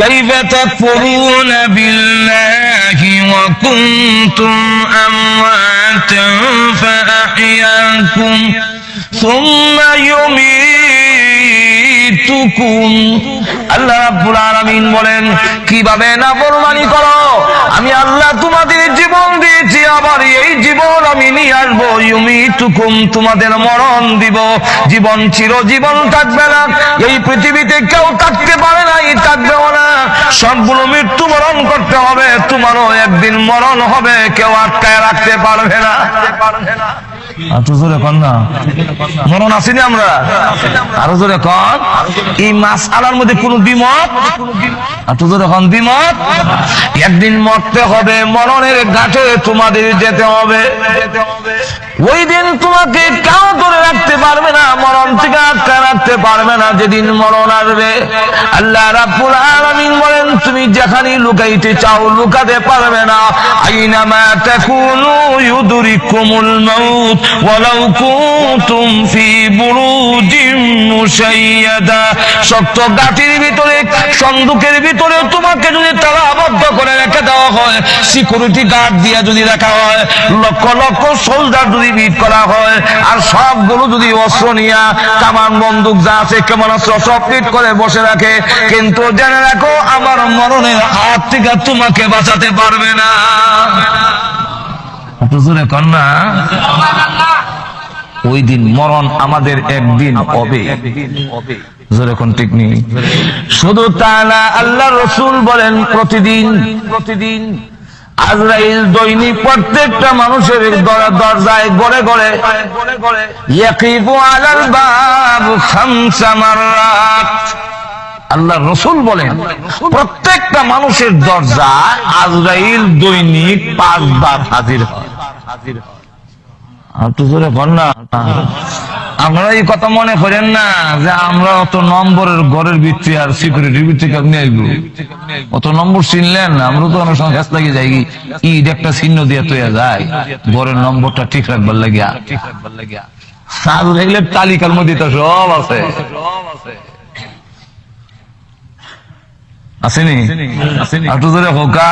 كيف تكفرون بالله وكنتم أمواتا فأحياكم ثم يميتكم আল্লাহ রাব্বুল আলামিন বলেন কিভাবে নাফরমানি করো আমি আল্লাহ তোমাদের জীবন দিয়েছি আবার এই জীবন আমি নিয়ে আসবো ইউমিতুকুম তোমাদের মরণ দিব জীবন চিরজীবন থাকবে না এই পৃথিবীতে কেউ থাকতে পারে না থাকবেও না সবগুলো মৃত্যুবরণ করতে হবে তোমারও একদিন মরণ হবে কেউ আটকায় রাখতে পারবে না আরো জোরে কন না মরণ আসেনি আমরা আরো জোরে কন এই মাসআলার মধ্যে কোনো দ্বিমত আরো জোরে কন দ্বিমত একদিন মরতে হবে মরণের ঘাটে তোমাদের যেতে হবে ওই দিন তোমাকে কেউ ধরে রাখতে পারবে না মরণ থেকে আটকায় রাখতে পারবে না যেদিন মরণ আসবে আল্লাহ রাব্বুল আলামিন বলেন তুমি যেখানে লুকাইতে চাও লুকাতে পারবে না আইনামা তাকুনু ইউদরিকুমুল মাউত ওয়ালাউ কুনতুম ফি বুরুজিন মুশাইয়াদা শক্ত গাটির ভিতরে সন্দুকের ভিতরে তোমাকে যদি তালাবদ্ধ করে রেখে দেওয়া হয় সিকিউরিটি গার্ড দিয়ে যদি রাখা হয় লক্ষ লক্ষ সোলজার যদি বিট করা হয় আর সবগুলো যদি অস্ত্র নিয়ে কামান বন্দুক যা আছে কেমন অস্ত্র সব বিট করে বসে রাখে কিন্তু জেনে রাখো আমার মরণের হাত থেকে তোমাকে বাঁচাতে পারবে না জোরে কন্যা ওই দিন মরণ আমাদের একদিন হবে জোরে কোন ঠিক নেই শুধু তা না আল্লাহ রাসূল বলেন প্রতিদিন আজরাইল দৈনিক প্রত্যেকটা মানুষের দরজায় গড়ে গড়ে ইয়াকিবু আলাল বাব খামসা মাররাত আল্লাহ রাসূল বলেন প্রত্যেকটা মানুষের দরজায় আজরাইল দৈনিক 5 বার হাজির হয় আর তো জোরে বল না আমরা এই কথা মনে করেন না যে আমরা অত নম্বরের ঘরের ভিত্তি আর সিকিউরিটির ভিত্তি আপনি আইবো অত নম্বর চিনলেন আমরা তো অনেক সময় ব্যস্ত লাগে যাই ঈদ একটা চিহ্ন দিয়ে তৈয়া যায় ঘরের নম্বরটা ঠিক রাখবার লাগিয়া আর এগুলো তালিকার মধ্যে তো সব আছে আসেনি একটু ধরে হোকা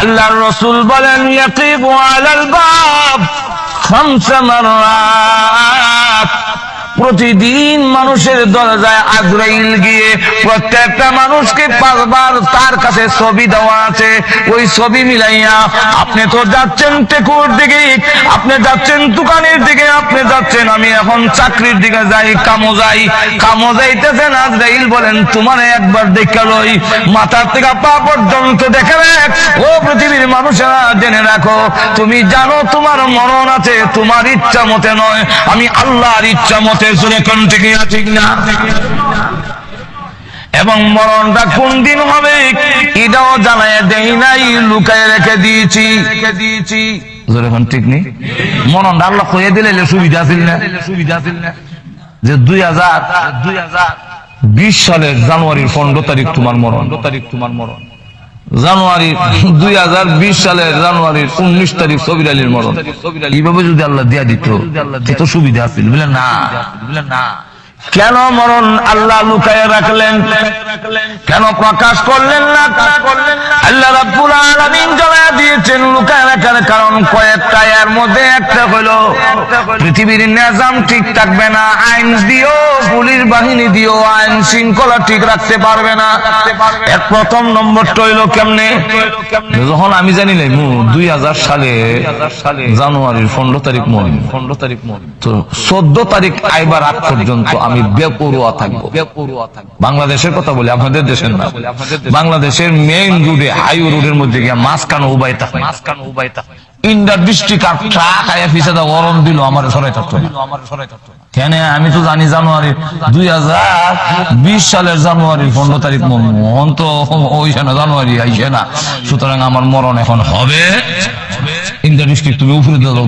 আল্লাহর রাসূল বলেন ইয়াকিবু আলাল বাব খামসা মাররাত প্রতিদিন মানুষের দরজায় আজরাইল গিয়ে প্রত্যেকটা মানুষকে 5 বার তার কাছে ছবি দেওয়া আছে ওই ছবি মিলাইয়া আপনি তো যাচ্ছেন টেকুর দিকে আপনি যাচ্ছেন দোকানের দিকে আপনি যাচ্ছেন আমি এখন চাকরির দিকে যাই কামো যাইতেছেন আজরাইল বলেন তোমারে একবার দেখে লই মাথা থেকে পা পর্যন্ত দেখে রাখ ও পৃথিবীর মানুষেরা জেনে রাখো তুমি জানো তোমার মরণ আছে তোমার ইচ্ছা মতে নয় আমি আল্লাহর ইচ্ছা মতে ঠিক না এবং মরণটা কোন দিন হবে এটাও জানায় দেই নাই লুকায় রেখে দিয়েছি যখন ঠিক নেই মরণটা আল্লাহ কইয়া দিলে সুবিধা ছিল না যে 2020 সালের জানুয়ারির 15 তারিখ তোমার মরণ জানুয়ারি 2020 সালের জানুয়ারির 19 তারিখ সবির আলীর মরণ এইভাবে যদি আল্লাহ দিয়া দিত এত সুবিধা আছিল বুঝলেন না কেন মরণ আল্লাহ লুকায়ে রাখলেন কেন প্রকাশ করলেন না আল্লাহ রাব্বুল আলামিন জানায়া দিয়েছেন লুকায়ে রাখার কারণ কয়েকটা এর মধ্যে একটা হলো পৃথিবীর নিজাম ঠিক থাকবে না আইন দিও পুলিশ বাহিনী দিও আইন শৃঙ্খলা ঠিক রাখতে পারবে না এক প্রথম নম্বরটা হইলো কেমনে যখন আমি জানি নাই 2000 সালে জানুয়ারির 15 তারিখ তো 14 তারিখ আইবার আগ পর্যন্ত আমি বেপরোয়া থাকবো বাংলাদেশের কথা বলি আপনাদের দেশের না বাংলাদেশের মেইন রোডে হাইওয়ে রোডের মধ্যে গিয়ে মাঝখানে উবাইতা ইন্ডার ডিস্ট্রিক্ট আর ট্রাক আয়া ফিসাদা গরম দিল আমার সরাই থাকতো কেন আমি তো জানি জানুয়ারি 2020 সালের জানুয়ারির 15 তারিখ মন তো ওইছে না জানুয়ারি আইছে না সুতরাং আমার মরণ এখন হবে ইন্ডার ডিস্ট্রিক্ট তুমি উপরে দাও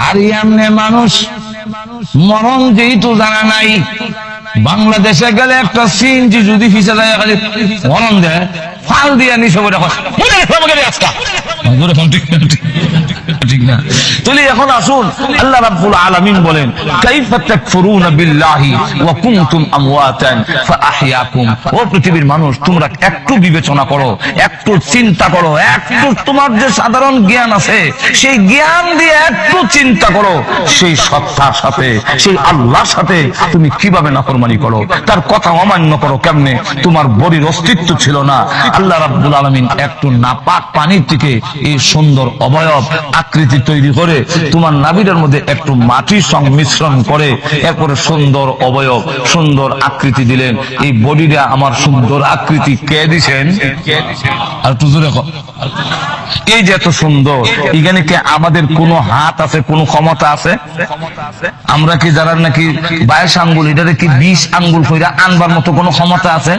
আর এমনি মানুষ মরণ যেহেতু জানা নাই বাংলাদেশে গেলে একটা সিএনজি যদি ফিসে যায় খালি মরণ দেয় ফাল দিয়ে নিশো ঠিক না? তাহলে এখন আসুন, আল্লাহ রাব্বুল আলামিন বলেন কাইফা তাকফুরুনা বিল্লাহি ওয়া কুনতুম আমওয়াতান ফাআহইয়াকুম। ও পৃথিবীর মানুষ, তোমরা একটু বিবেচনা করো, একটু চিন্তা করো, একটু তোমার যে সাধারণ জ্ঞান আছে সেই জ্ঞান দিয়ে একটু চিন্তা করো, সেই সত্তার সাথে, সেই আল্লাহর সাথে তুমি কিভাবে নাফরমানি করো, তার কথা অমান্য করো কেমনে? তোমার বডির অস্তিত্ব ছিল না, আল্লাহ রাব্বুল আলামিন একটু নাপাক পানির থেকে এই সুন্দর অবয়ব আকৃতি তৈরি করে তোমার নাভির মধ্যে একটু মাটির সংমিশ্রণ করে এরপরে সুন্দর অবয়ব, সুন্দর আকৃতি দিলেন। এই বডিটা আমার সুন্দর আকৃতি কে দিছেন? আর একটু জোরে কও। এই যে এত সুন্দর, এখানে কি আমাদের কোনো হাত আছে, কোনো ক্ষমতা আছে? আমরা কি যারা নাকি 22 আঙ্গুল, এটারে কি 20 আঙ্গুল কইরা আনবার মতো কোনো ক্ষমতা আছে?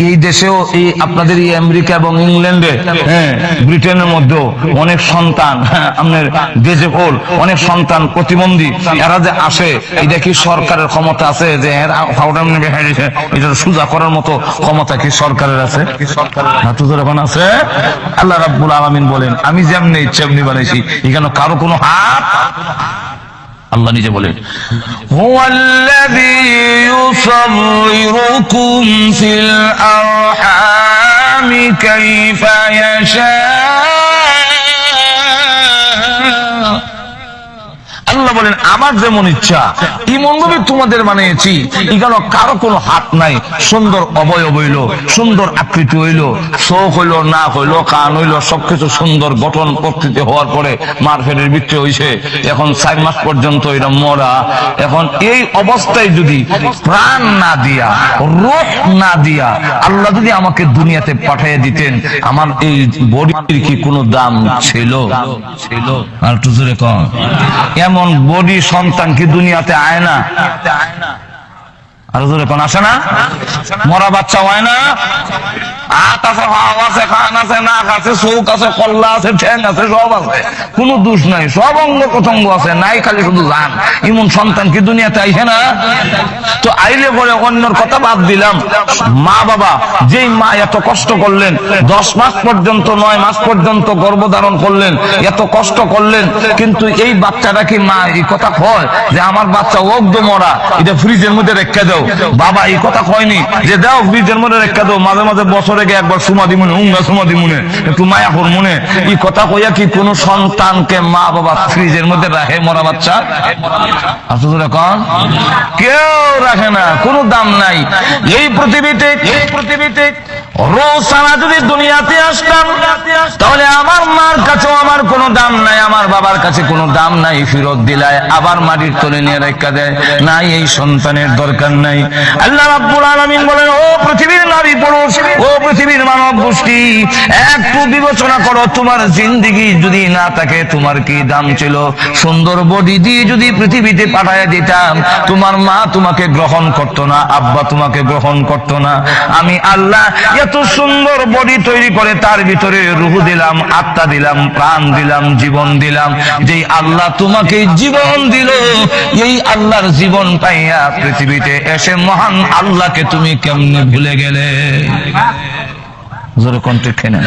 এই দেশেও, এই আপনাদের এই আমেরিকা এবং ইংল্যান্ডে, হ্যাঁ ব্রিটেনের মধ্যেও অনেক সন্তান, আপনার দেশে হল অনেক সন্তান প্রতিবন্ধী, এরা যে আসে, এটা কি সরকারের ক্ষমতা আছে যে এটা সোজা করার মতো ক্ষমতা কি সরকারের আছে? যখন আছে, আল্লাহ রাব্বুল আলামিন বলেন আমি যেমনি ইচ্ছা এমনি বানাইছি, এখানে কারো কোনো হাত। আল্লাহ নিজে বলেন হুয়াল্লাযী ইউসাউইরুকুম ফিল আরহামি কাইফা ইয়াশা। আল্লাহ বলেন আমার যেমন ইচ্ছা এমন ভাবে তোমাদের বানিয়েছি, এখানে কারো কোনো হাত নাই। সুন্দর অবয়ব হইল, সুন্দর আকৃতি হইল, চোখ হইল, নাক হইল, কান হইল, সবকিছু সুন্দর গঠন প্রকৃতি হওয়ার পরে মার ফেরের ভিতরে হইছে, এখন 4 মাস পর্যন্ত এটা মরা। এখন এই অবস্থায় যদি প্রাণ না দিয়া, রূহ না দিয়া আল্লাহ যদি আমাকে দুনিয়াতে পাঠিয়ে দিতেন, আমার এই বডির কি কোনো দাম ছিল? আর একটু জোরে কম। এমন বডি সন্তান কি দুনিয়াতে আয় না? আর জোরে কোন আসে না? মরা বাচ্চা হয় না? হাত আছে, হাওয়া আছে, কান আছে, নাক আছে, চোখ আছে, কল্লা আছে, ঠ্যাং আছে, সব আছে, কোনো দোষ নাই, সব অঙ্গ প্রত্যঙ্গ আছে, নাই খালি শুধু জান। এমন সন্তান কি দুনিয়াতে আইছে না? তো আইলে পরে অন্যর কথা বাদ দিলাম, মা বাবা যেই মা এত কষ্ট করলেন, 10 মাস পর্যন্ত 9 মাস পর্যন্ত গর্ভধারণ করলেন, এত কষ্ট করলেন, কিন্তু এই বাচ্চাটা কি মা এই কথা কয় যে আমার বাচ্চা অগ্ধ মরা, এটা ফ্রিজের মধ্যে রেখে দাও? বাবা এই কথা কয়নি যে দাও ফ্রিজের মধ্যে রেখে দাও, মাঝে মাঝে বছরে একবার সুমাদি মনে, উঙ্গা সুমাদি মনে, একটু মায়া কর মনে, এই কথা কইয়া কি কোন সন্তানকে মা বাবা ফ্রিজের মধ্যে রাখে মরা বাচ্চা? আসলে এখন কেউ রাখে না, কোনো দাম নাই। এই পৃথিবীতে রোজ সারা যদি দুনিয়াতে আসতাম, তাহলে আমার মার কাছেও আমার কোনো দাম নাই, আমার বাবার কাছে কোনো দাম নাই, ফেরত দিলায় আবার মাটির তলে নিয়ে রেখা দেয়, নাই এই সন্তানের দরকার নাই। আল্লাহ রাব্বুল আলামিন বলেন ও পৃথিবীর নারী পুরুষ, ও পৃথিবীর মানব গোষ্ঠী, একটু বিবেচনা করো, তোমার জিন্দেগি যদি না থাকে তোমার কি দাম ছিল? সুন্দর বডি দিয়ে যদি পৃথিবীতে পাঠায় দিতাম, তোমার মা তোমাকে গ্রহণ করতো না, আব্বা তোমাকে গ্রহণ করতো না। আমি আল্লাহ এত সুন্দর বডি তৈরি করে তার ভিতরে রূহ দিলাম, আত্মা দিলাম, প্রাণ দিলাম, জীবন দিলাম। যেই আল্লাহ তোমাকে জীবন দিল, এই আল্লাহর জীবন পাইয়া পৃথিবীতে এসে মহান আল্লাহকে তুমি কেমনে ভুলে গেলে? জোরে কণ্ঠে খেলেন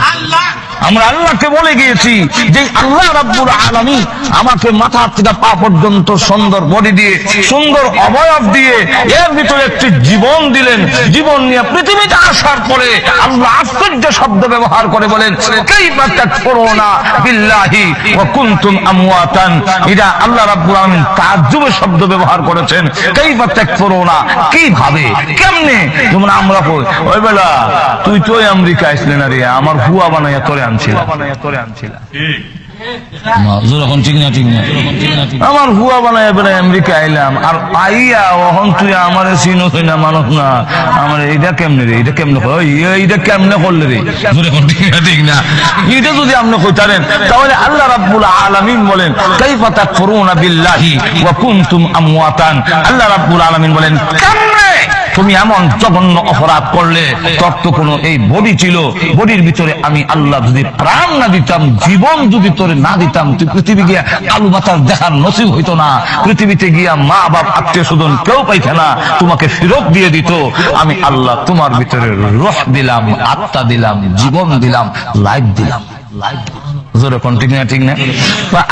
আমরা আল্লাহকে বলে গিয়েছি যে আল্লাহ রাব্বুল আলামিন আমাকে মাথা থেকে পা পর্যন্ত সুন্দর বডি দিয়ে, সুন্দর অবয়ব দিয়ে, এর ভিতরে একটি জীবন দিলেন। জীবন নিয়ে পৃথিবীতে আসার পরে আল্লাহ আশ্চর্য শব্দ ব্যবহার করে বলেন কাইফা তাকফুরুনা বিল্লাহি ওয়া কুনতুম আমওয়াতান। এটা আল্লাহ রাব্বুল আলামিন তাজ্জুবের শব্দ ব্যবহার করেছেন। কাইফা তাকফুরুনা, কিভাবে, কেমনে? যেমন আমরা ওই বেলা তুই তো আমেরিকা আসলে না রে, আমার হুয়া বানাইয়া তোরে আনছিলাম। আমার হুয়া বানাই আমেরিকা আইলাম, আর আইয়া ওহন তুই আমার চিনো তুই না মানুষ না, আমার এইটা কেমনে রে, এটা কেমনে এইটা কেমনে করলে রে? ঠিক না? এটা যদি আপনি কইতারেন তাহলে আল্লাহ রাব্বুল আলামিন বলেন কাইফা তাকফুরুনা বিল্লাহি ওয়া কুনতুম আমওয়াতান। আল্লাহ রাব্বুল আলামিন বলেন কেমনে তুমি এমন জঘন্য অপরাধ করলে? তোর তো কোনো এই বডি ছিল, বডির ভিতরে আমি আল্লাহ যদি প্রাণ না দিতাম, জীবন যদি তোরে না দিতাম, তুই পৃথিবী গিয়া আলু বাতাস দেখার নসিব হইতো না, পৃথিবীতে গিয়া মা বাপ আত্মীয় স্বজন কেউ পাইতে না, তোমাকে ফেরত দিয়ে দিত। আমি আল্লাহ তোমার ভিতরে রূহ দিলাম, আত্মা দিলাম, জীবন দিলাম, লাইফ দিলাম। জোরে কোন ঠিক না ঠিক না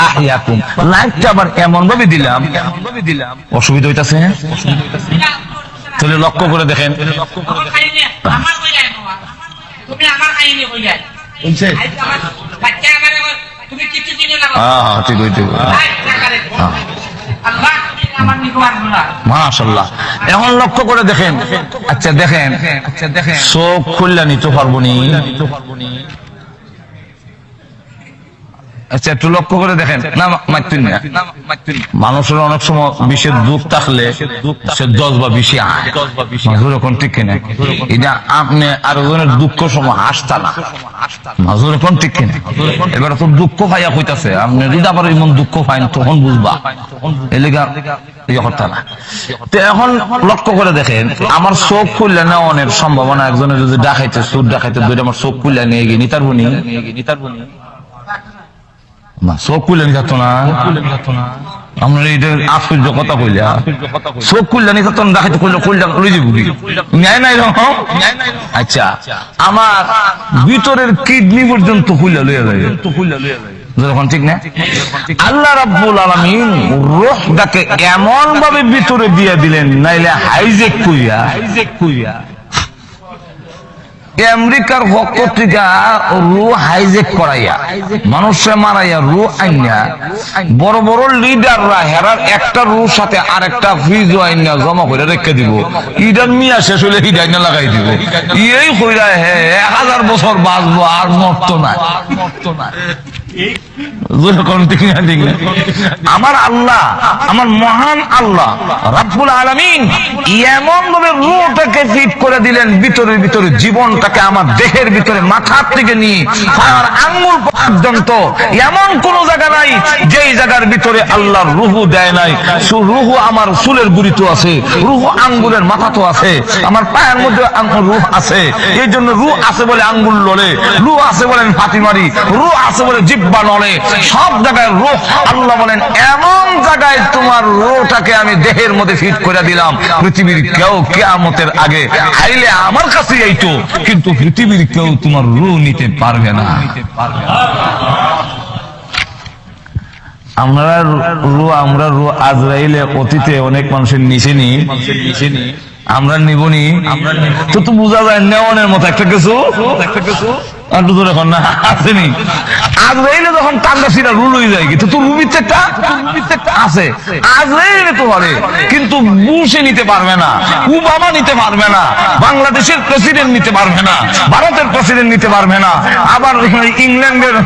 আহইয়াকুম লাইফটা আবার এমন ভাবে দিলাম অসুবিধা হইতাছে তাহলে লক্ষ্য করে দেখেন তুমি আমার কাহিনী হই যায় বাচ্চা আমারে তুমি কিছু দিনে না হ্যাঁ ঠিক হইতে আল্লাহ আমার নিকোয়ার গুনাহ মাশাআল্লাহ এখন লক্ষ্য করে দেখেন আচ্ছা দেখেন চোখ খুললা নিতে পারবো নি আচ্ছা একটু লক্ষ্য করে দেখেন না মাইতুন না মানুষের অনেক সময় বিষের দুঃখ থাকলে সে 10 বা 20 আয় মাজুর এখন ঠিক কিনা এটা আপনি আর ওজনের দুঃখ সময় হাসতা না মাজুর এখন ঠিক কিনা এবার তো দুঃখ পাইয়া কইতাছে আপনি যদি আবার এমন দুঃখ পাইন তখন বুঝবা এলাকা ইয়ে করতে না তো এখন লক্ষ্য করে দেখেন আমার চোখ খুললে নেওয়ার সম্ভাবনা একজনের যদি ডাকাইতে সুর ডাকাইতে দুইটা আমার চোখ খুললে নিয়ে গিয়ে নিতার বুনি না চোখ খুললে নিত না আপনার এইটা আশ্চর্য কথা কইলা চোখ খুললে নিত দেখাইতে খুললে খুললে লই যাবো ন্যায় নাই রকম আচ্ছা আমার ভিতরের কিডনি পর্যন্ত খুললে লইয়া যায় যখন ঠিক না আল্লাহ রাব্বুল আলামিন রূহটাকে এমন ভাবে ভিতরে দিয়ে দিলেন নাইলে হাইজেক কইয়া আমেরিকার পক্ষ থেকে রু হাইজেক করাইয়া মানুষে মারাইয়া রু আইনা বড় বড় লিডাররা হেরার একটা রুর সাথে আরেকটা ফ্রিজ আইনা জমা করে রেখে দিব ইডার মিয়া শেষ হলে হিডাইনা লাগাই দিব এই কইরা হে 1000 বছর বাঁচবো আর মরতো না আমার আল্লাহ আমার মহান আল্লাহ রাব্বুল আলামিন এমন ভাবে রূহটাকে ফিট করে দিলেন ভিতরে জীবনটাকে আমার দেহের ভিতরে মাথার থেকে নিয়ে পায়ের আঙ্গুল পর্যন্ত এমন কোন জায়গা নাই যেই জায়গার ভিতরে আল্লাহর রূহ দেয় নাই রূহ আমার চুলের গুড়িতে আছে রূহ আঙ্গুলের মাথাতে আছে আমার পায়ের মধ্যে রূহ আছে এই জন্য রূহ আছে বলে আঙ্গুল লড়ে রূহ আছে বলে ফাঁতি মারি রূহ আছে বলে জিহ্বা নড়ে সব জায়গায় রূহ আল্লাহ বলেন এমন জায়গায় তোমার রূহটাকে আমি দেহের মধ্যে ফিট করে দিলাম পৃথিবীর কেউ কিয়ামতের আগে আইলে আমার কাছে আইতো কিন্তু পৃথিবীর কেউ তোমার রূহ নিতে পারবে না আমরা রূহ আজরাইলে অতীতে অনেক মানুষের নিচে নি আমরা নিবনি তো বোঝা যায় নেওয়ানের মতো একটা কিছু একটু দূরে এখন না আসেনি আজরাইলে যখন তান্দাসিরা রুল হয়ে যায় কিন্তু তোর রুবিতে একটা আছে আজরাইলে তো পারে কিন্তু বুশে নিতে পারবে না ওবামা নিতে পারবে না বাংলাদেশের প্রেসিডেন্ট নিতে পারবে না ভারতের প্রেসিডেন্ট নিতে পারবে না আবার ইংল্যান্ডের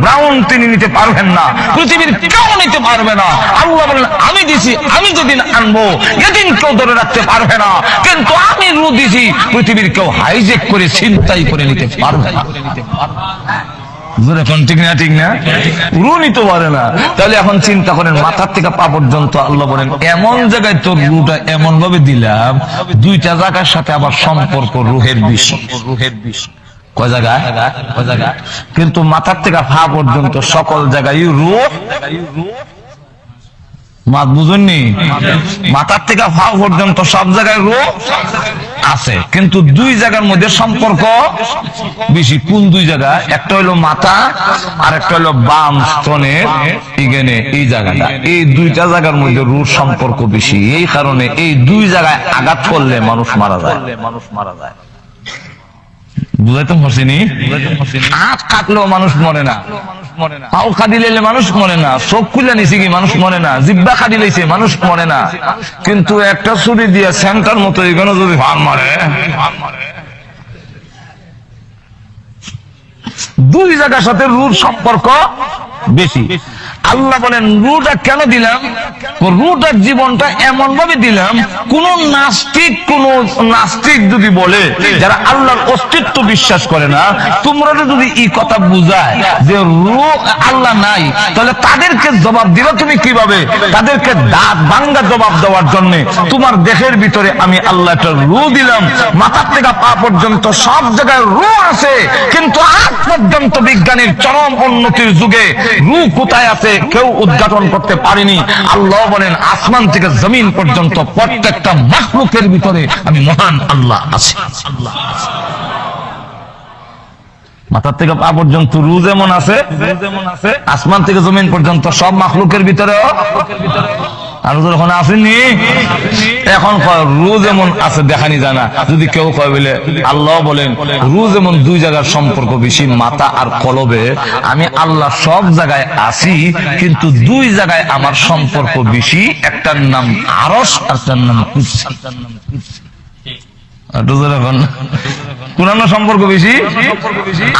ব্রাউন তিনি নিতে পারবেন না পৃথিবীর কেউ নিতে পারবে না আল্লাহ বলেন আমি দিছি আমি যেদিন আনবো এদিন কেউ ধরে রাখতে পারবে না কিন্তু আমি রু দিছি পৃথিবীর কেউ হাইজেক করে ছিনতাই করে নিতে পারবে না ঠিক না রু নিতে পারে না তাহলে এখন চিন্তা করেন মাথার থেকে পা পর্যন্ত আল্লাহ বলেন এমন জায়গায় তোর রুটা এমন ভাবে দিলাম দুইটা জায়গার সাথে আবার সম্পর্ক রুহের বিষ কয় জায়গায় কিন্তু মাথার থেকে পা পর্যন্ত সকল জায়গায় রূহ মাত বুঝেননি মাথার থেকে পা পর্যন্ত সব জায়গায় রূহ আছে কিন্তু দুই জায়গার মধ্যে সম্পর্ক বেশি কোন দুই জায়গা একটা হলো মাথা আর একটা হলো বাম স্তনের এখানে এই জায়গাটা এই দুইটা জায়গার মধ্যে রূহ সম্পর্ক বেশি এই কারণে এই দুই জায়গায় আঘাত করলে মানুষ মারা যায় বুঝাইতে পারছিনি হাত কাটলেও মানুষ মরে না পাও কাটিলে মানুষ মরে না চোখ খুলে নিছে কি মানুষ মরে না জিব্বা কাটিলেছে মানুষ মরে না কিন্তু একটা ছুরি দিয়ে সেন্টার মতো এখানে যদি ভান মারে দুই জায়গার সাথে রূঢ় সম্পর্ক বেশি আল্লাহ বলেন রূহটা কেন দিলাম রূহটার জীবনটা এমন ভাবে দিলাম কোন নাস্তিক যদি বলে যারা আল্লাহর অস্তিত্ব বিশ্বাস করে না তোমরা যদি এই কথা বুঝায় যে রূহ আল্লাহ নাই তাহলে তাদেরকে জবাব দিবা তুমি কিভাবে তাদেরকে দাঁত ভাঙ্গা জবাব দেওয়ার জন্য তোমার দেহের ভিতরে আমি আল্লাহ একটা রূহ দিলাম মাথার থেকে পা পর্যন্ত সব জায়গায় রূহ আছে কিন্তু আজ পর্যন্ত বিজ্ঞানীর চরম উন্নতির যুগে রূহ কোথায় আছে কেউ উদ্ঘাটন করতে পারেনি আল্লাহ বলেন আসমান থেকে জমিন পর্যন্ত প্রত্যেকটা মাখলুকের ভিতরে আমি মহান আল্লাহ আছি মাথার থেকে পা পর্যন্ত রু যেমন আছে, আসমান থেকে জমিন পর্যন্ত সব মাখলুকের ভিতরেও আর যখন আসেনি এখন রু যেমন আছে দেখানি যায় না। যদি কেউ কয় বলে আল্লাহ বলেন রু যেমন দুই জায়গার সম্পর্ক বেশি মাথা আর কলবে, আমি আল্লাহ সব জায়গায় আছি কিন্তু দুই জায়গায় আমার সম্পর্ক বেশি, একটার নাম আরশ একটার নাম কুরসি। কোন সম্পর্ক বেশি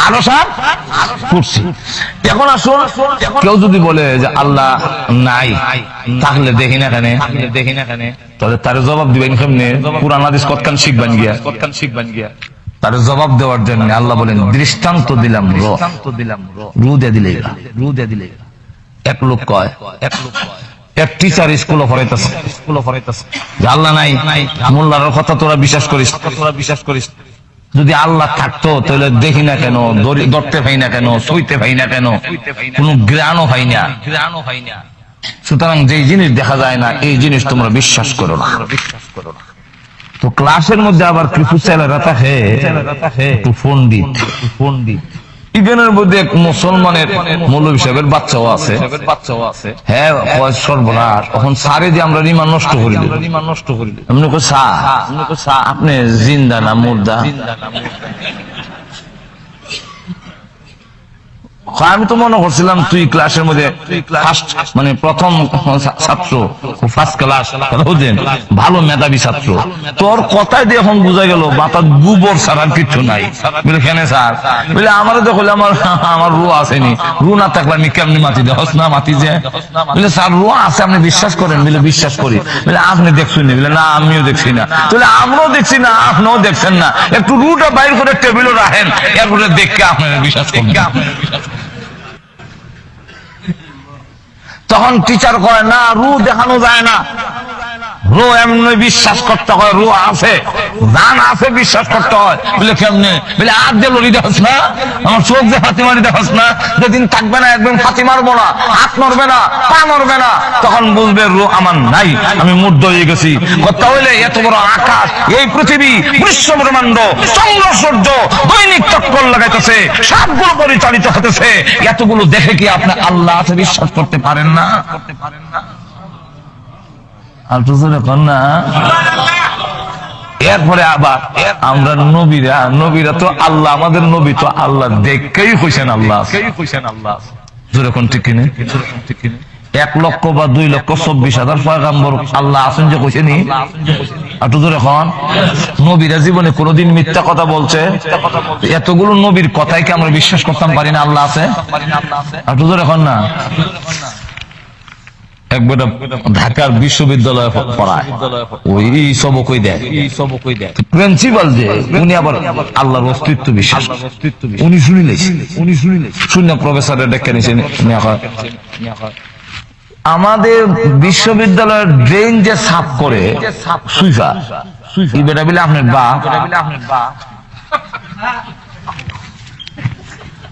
আরশ আর কুরসি। এখন আসুন কেউ যদি বলে যে আল্লাহ নাই তাহলে দেখি না কেন, তাহলে তার জবাব দিবেন কেমনে? কুরআন হাদিস কতখান শিখবেন গিয়া তার জবাব দেওয়ার জন্য আল্লাহ বলেন দৃষ্টান্ত দিলাম রু দিয়ে দিলে। এক লোক কয় এক টিচার স্কুলে পড়াইতেছে যে আল্লাহ নাই, মোল্লার কথা তোরা বিশ্বাস করিস। যদি আল্লাহ থাকতো তাহলে দেখি না কেন, ধরতে পাই না কেন, সইতে পাই না কেন, কোন জ্ঞানও পাই না। সুতরাং যে জিনিস দেখা যায় না এই জিনিস তোমরা বিশ্বাস করো না। তো ক্লাসের মধ্যে আবার কিছু ছেলেরা থাকে একটু পণ্ডিত। ইভেনের মধ্যে এক মুসলমানের মৌলভী সাহেবের বাচ্চাও আছে। হ্যাঁ সর্বনাশ, এখন সারে দিয়ে আমরা রিমান নষ্ট করি। এমনি আপনি জিন্দা না মুর্দা? আমি তো মনে করছিলাম তুই ক্লাসের মধ্যে মানে প্রথম ছাত্র, ফার্স্ট ক্লাস, ভালো মেধাবী ছাত্র। তোর কথাই দিয়ে এখন বোঝা গেল বাতার গোবর ছাড়ার কিছু নাই। বলে কেন স্যার? বলে আমার দেখলে আমার রু আসেনি, রু না থাকলে আমি কেমনি মাটি দেহস না মাটি যে? বলে স্যার রু আছে আপনি বিশ্বাস করেন? বলে বিশ্বাস করি। বলে আপনি দেখছেন? বলে না আমিও দেখছি না। তাহলে আমরাও দেখছি না, আপনিও দেখছেন না। একটু রুটা বাইর করে টেবিলে রাখেন, এরপরে দেখে আপনারা বিশ্বাস করবেন। তখন টিচার কয় না রু দেখানো যায় না, রু এমনি বিশ্বাস করতে হয়, রু আছে জান আছে বিশ্বাস করতে হয়। বলে কেমনে? বলে হাত দিয়ে লড়ি দেখাস না, আমার চোখ দিয়ে ফাঁতি মারি দেখাস না, যেদিন থাকবে না একদম ফাঁতি মারবো না, হাত নড়বে না, পা নড়বে না, তখন বুঝবে রু আমার নাই, আমি মুগ্ধ হয়ে গেছি। কথা হইলে এত বড় আকাশ, এই পৃথিবী, বিশ্ব ব্রহ্মাণ্ড, চন্দ্র সূর্য দৈনিক চক্কর লাগাইতেছে, সবগুলো পরিচালিত হতেছে, এতগুলো দেখে কি আপনি আল্লাহ আছে বিশ্বাস করতে পারেন না? এরপরে আবার আমরা নবীরা তো আল্লাহ, আমাদের নবী তো আল্লাহ দেখেই হইছেন আল্লাহ। যেরকম ঠিক কিনে 1 লক্ষ বা 2 লক্ষ 24,000 পয়গম্বর আল্লাহ আছেন যে কইছেনি। একটু জোরে এখন নবীরা জীবনে কোনোদিন মিথ্যা কথা বলছে? এতগুলো নবীর কথাই কি আমরা বিশ্বাস করতাম পারি না আল্লাহ আছে? একটু জোরে এখন না। একবার ঢাকার বিশ্ববিদ্যালয়ে পড়ায়, ওই সবকই দেয় প্রিন্সিপাল, যে উনি আবার আল্লাহর অস্তিত্ব বিশ্বাস, উনি শুনিলে শূন্য প্রফেসরের ডেকে নিয়েছেন। আমাদের বিশ্ববিদ্যালয়ের ড্রেন যে সাফ করে সুইফা বেটা বিলে আপনার বা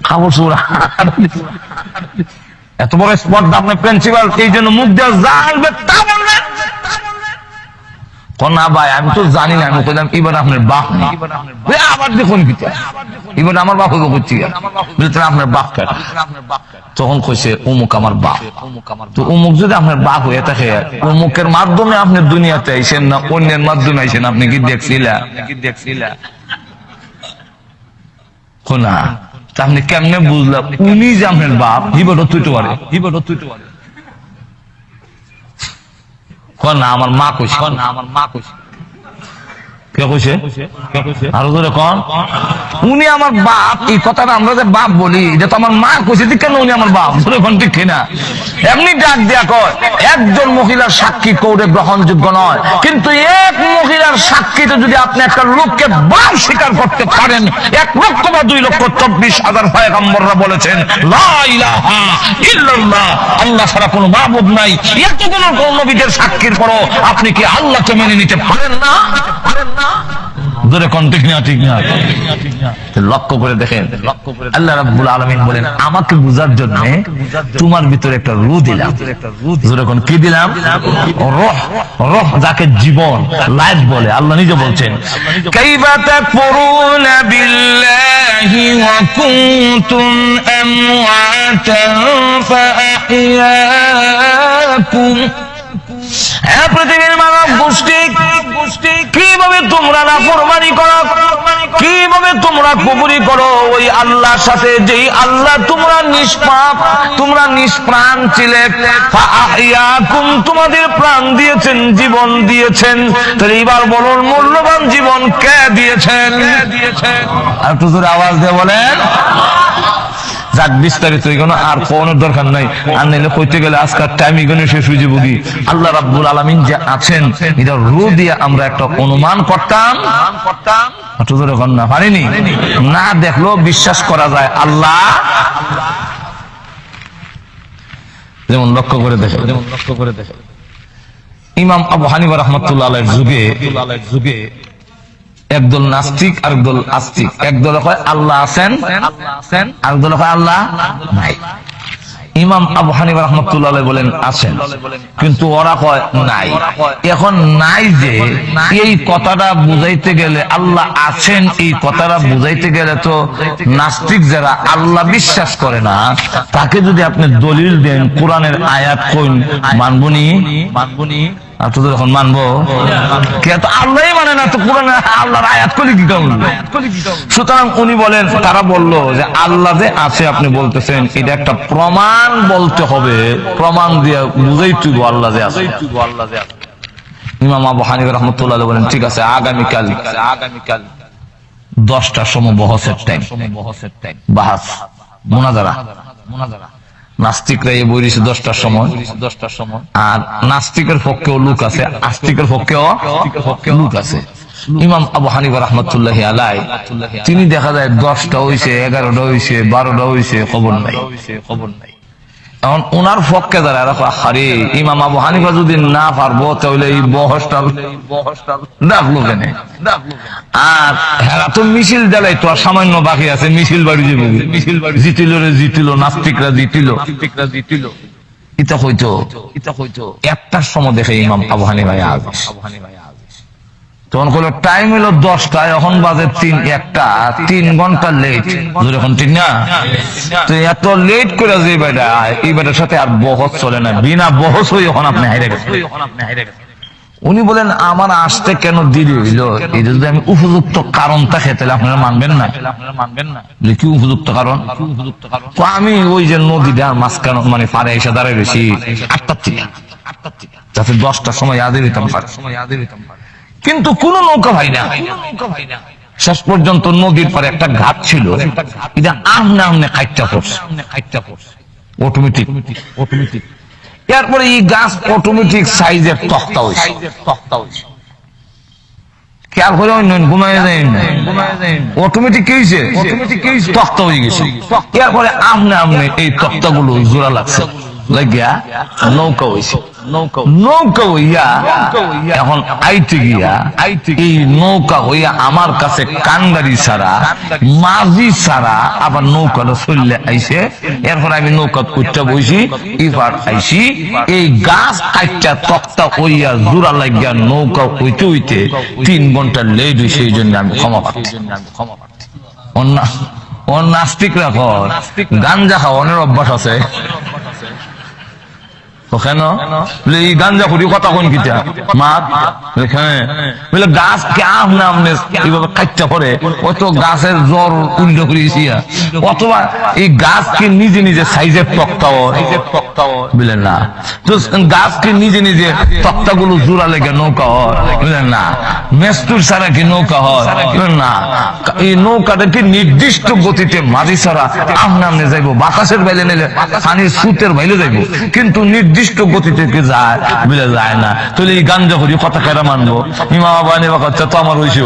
খাবো সুরা এত বড় স্পট আপনার প্রিন্সিপাল এই জন্য মুখ দেওয়া জানবে তা বলবেন না ভাই, আমি তো জানি না। আমি বললাম এবার আপনার বাপ নেই, আবার দেখুন এবার আমার বাপ হইব করছি, আপনার বাপ কেন? তখন কইছে অমুক আমার বাপ। তো অমুক যদি আপনার বাপ হয়ে থাকে, অমুকের মাধ্যমে আপনি দুনিয়াতে আইসেন না অন্যের মাধ্যমে আইসেন, আপনি কি দেখছিলা? না আপনি কেমনে বুঝলাম উনি যে আপনার বাপ? হিবটা তুই তো পারে, না আমার মা কইছে, কে কইছে? আরো ধরে কন উনি আমার বাপ। এই কথাটা আমরা যে বাপ বলি, এটা তো আমার মা কইছে, কেন উনি আমার বাপ? ধরে কোন ঠিক কিনা? এমনি ডাক দিয়া কয় একজন মহিলার সাক্ষী কোর্টে গ্রহণযোগ্য নয়, কিন্তু এক মহিলার সাক্ষীতে যদি আপনি একটা লোককে বাপ স্বীকার করতে পারেন, 1 লক্ষ বা 2 লক্ষ 24,000 পয়গম্বররা বলেছেন লা ইলাহা ইল্লাল্লাহ, আল্লাহ ছাড়া কোনো মাবুদ নাই। এতগুলো নবীদের সাক্ষীর পরও আপনি কি আল্লাহকে মেনে নিতে পারেন না? জোরে কোন ঠিক না ঠিক না লক্ষ্য করে দেখেন আল্লাহ রাব্বুল আলামিন বলেন আমাকে বুঝার জন্য তোমার ভিতরে একটা রূহ দিলাম জোরে কোন কি দিলাম রূহ রূহ যাকে জীবন লাইফ বলে আল্লাহ নিজে বলছেন কাইফা তাকফুরুনা বিল্লাহি ওয়া কুনতুম আমওয়াতান ফাআহইয়াকুম হ্যাঁ পৃথিবীর মানব গোষ্ঠী কিভাবে তোমরা নাফরমানি করো কিভাবে তোমরা কুফরি করো ওই আল্লাহর সাথে যেই আল্লাহ তোমরা নিষ্পাপ তোমরা নিষ্প্রাণ ছিলে ফাআহইয়াকুম তোমাদের প্রাণ দিয়েছেন জীবন দিয়েছেন তাহলে এবার বলুন মূল্যবান জীবন কে দিয়েছেন আর একটু জোরে আওয়াজ দিয়ে বলেন যাক বিস্তারিত এগুলো আর কোন দরকার নাই আর নাইলে কইতে গেলে আজকাল টাইম এগুলো শেষ হয়ে যাবে কি আল্লাহ রাব্বুল আলামিন যে আছেন এটা রূহ দিয়ে আমরা একটা অনুমান করতাম একটু জোরে কোন না পারিনি না দেখলেও বিশ্বাস করা যায় আল্লাহ যেমন লক্ষ্য করে দেখে ইমাম আবু হানিফা রাহমাতুল্লাহ আলাইহির যুগে একদল নাস্তিক আর একদল আস্তিক একদল কয় আল্লাহ আছেন আর একদল কয় আল্লাহ নাই ইমাম আবু হানিফা রাহমাতুল্লাহ আলাইহি বলেন আছেন কিন্তু ওরা কয় নাই এখন নাই যে এই কথাটা বুঝাইতে গেলে আল্লাহ আছেন এই কথাটা বুঝাইতে গেলে তো নাস্তিক যারা আল্লাহ বিশ্বাস করে না তাকে যদি আপনি দলিল দেন কোরআনের আয়াত কইন মানবনি এখন মানবো কে তো আল্লাহই মানে না তো কোরআনে আল্লাহর আয়াত কলি কি কারণ সুতরাং উনি বলেন তারা বলল যে আল্লাহ যে আছে আপনি বলতেছেন এটা একটা প্রমাণ বলতে হবে প্রমাণ দিয়ে বুঝাই তুই আল্লাহ যে আছে ইমাম আবু হানিফা রাহমাতুল্লাহ বলেন ঠিক আছে আগামীকাল 10টার সময় বহসের টাইম বাহাস মুনাজারা নাস্তিকরা এই বই দিয়েছে 10টার সময় আর নাস্তিকের পক্ষেও লোক আছে আস্তিকের পক্ষেও লোক আছে ইমাম আবু হানিফা রাহমাতুল্লাহি আলাইহি তিনি দেখা যায় 10টা হইছে 11টা হইছে 12টা হইছে খবর নাই এখন ওনার পক্ষে যারা আরে ইমাম আবু হানিফা যদি না পারবো তাহলে এই বহসটা ডাকলো কেন আর হেরা তো মিছিল দেলাই তো আর সামান্য বাকি আছে মিছিল বাড়ি যাবো জিতিল নাস্তিকরা জিতিল এটা হইতো 1টার সময় দেখে ইমাম আবু হানিফা তখন কইল টাইম হলো 10টা এখন বাজে 3 ঘন্টা লেট যখন ঠিক না তো এত লেট করে যে বেটা এই বেটার সাথে আর বহস চলে না বিনা বহস হই এখন আপনি হাইরে গেছেন উনি বলেন আমার আসতে কেন দেরি হইলো এটা যদি আমি উপযুক্ত কারণ থাকে তাহলে আপনারা মানবেন না কি উপযুক্ত কারণ তো আমি ওই যে নদীটার মাঝখানে মানে পারে এসে দাঁড়াই রয়েছি 8টার থেকে যাতে 10টার সময় আদের হইতাম পারে কিন্তু কোন নৌকা ভাই না শেষ পর্যন্ত নদীর পরে একটা ঘাট ছিল এটা আমনে কাইটটা পড়ছে অটোমেটিক এরপরে এই গাছ অটোমেটিক সাইজের তক্তা হয়েছে খেয়াল করে ঘুমাই যায় অটোমেটিক কি হয়েছে তক্তা হয়ে গেছে এরপরে আমনে এই তক্তা গুলো জোড়া লাগছে লাগিয়া নৌকা হইছে নৌকা হইয়া এখন আইতে গিয়া এই নৌকা হইয়া আমার কাছে কান্দারি ছাড়া মাঝি ছাড়া আবার নৌকাটা চললে আইছে এরপর আমি নৌকা কুটটা বইছি ইফার আইছি এই গাছ কাটটা তক্তা হইয়া জোড়া লাগিয়া নৌকা হইতে 3 ঘন্টা লেট হইছে এই জন্য আমি ক্ষমা পাচ্ছি নাস্তিকরা গাঞ্জা খাওয়ানোর অভ্যাস আছে কেন এই গাঞ্জা করি কথা কোন কিটা মাছ বলে গাছ কে আমনে এইভাবে কাটটা পরে অত গাছের জ্বর উল্টো করেছি অথবা এই গাছকে নিজে সাইজের তক্তাও বুঝলেন না তো গাছকে নিজে তক্তা গুলো জোড়া লেগে নৌকা হয় বুঝলেন না মেস্তুর ছাড়া কি নৌকা হয় বুঝলেন না এই নৌকাটাকে নির্দিষ্ট গতিতে মাঝি ছাড়া আমনে যাইবো বাতাসের বাইলে নিলে পানির সুতের বাইলে যাইবো কিন্তু নির্দিষ্ট নির্দিষ্ট গতি থেকে যায় বুঝে যায় না, তাহলে এই গাঞ্জা করি কথা কেরা মানবো? ইমাম বাবা কথা তো আমার হয়েছে,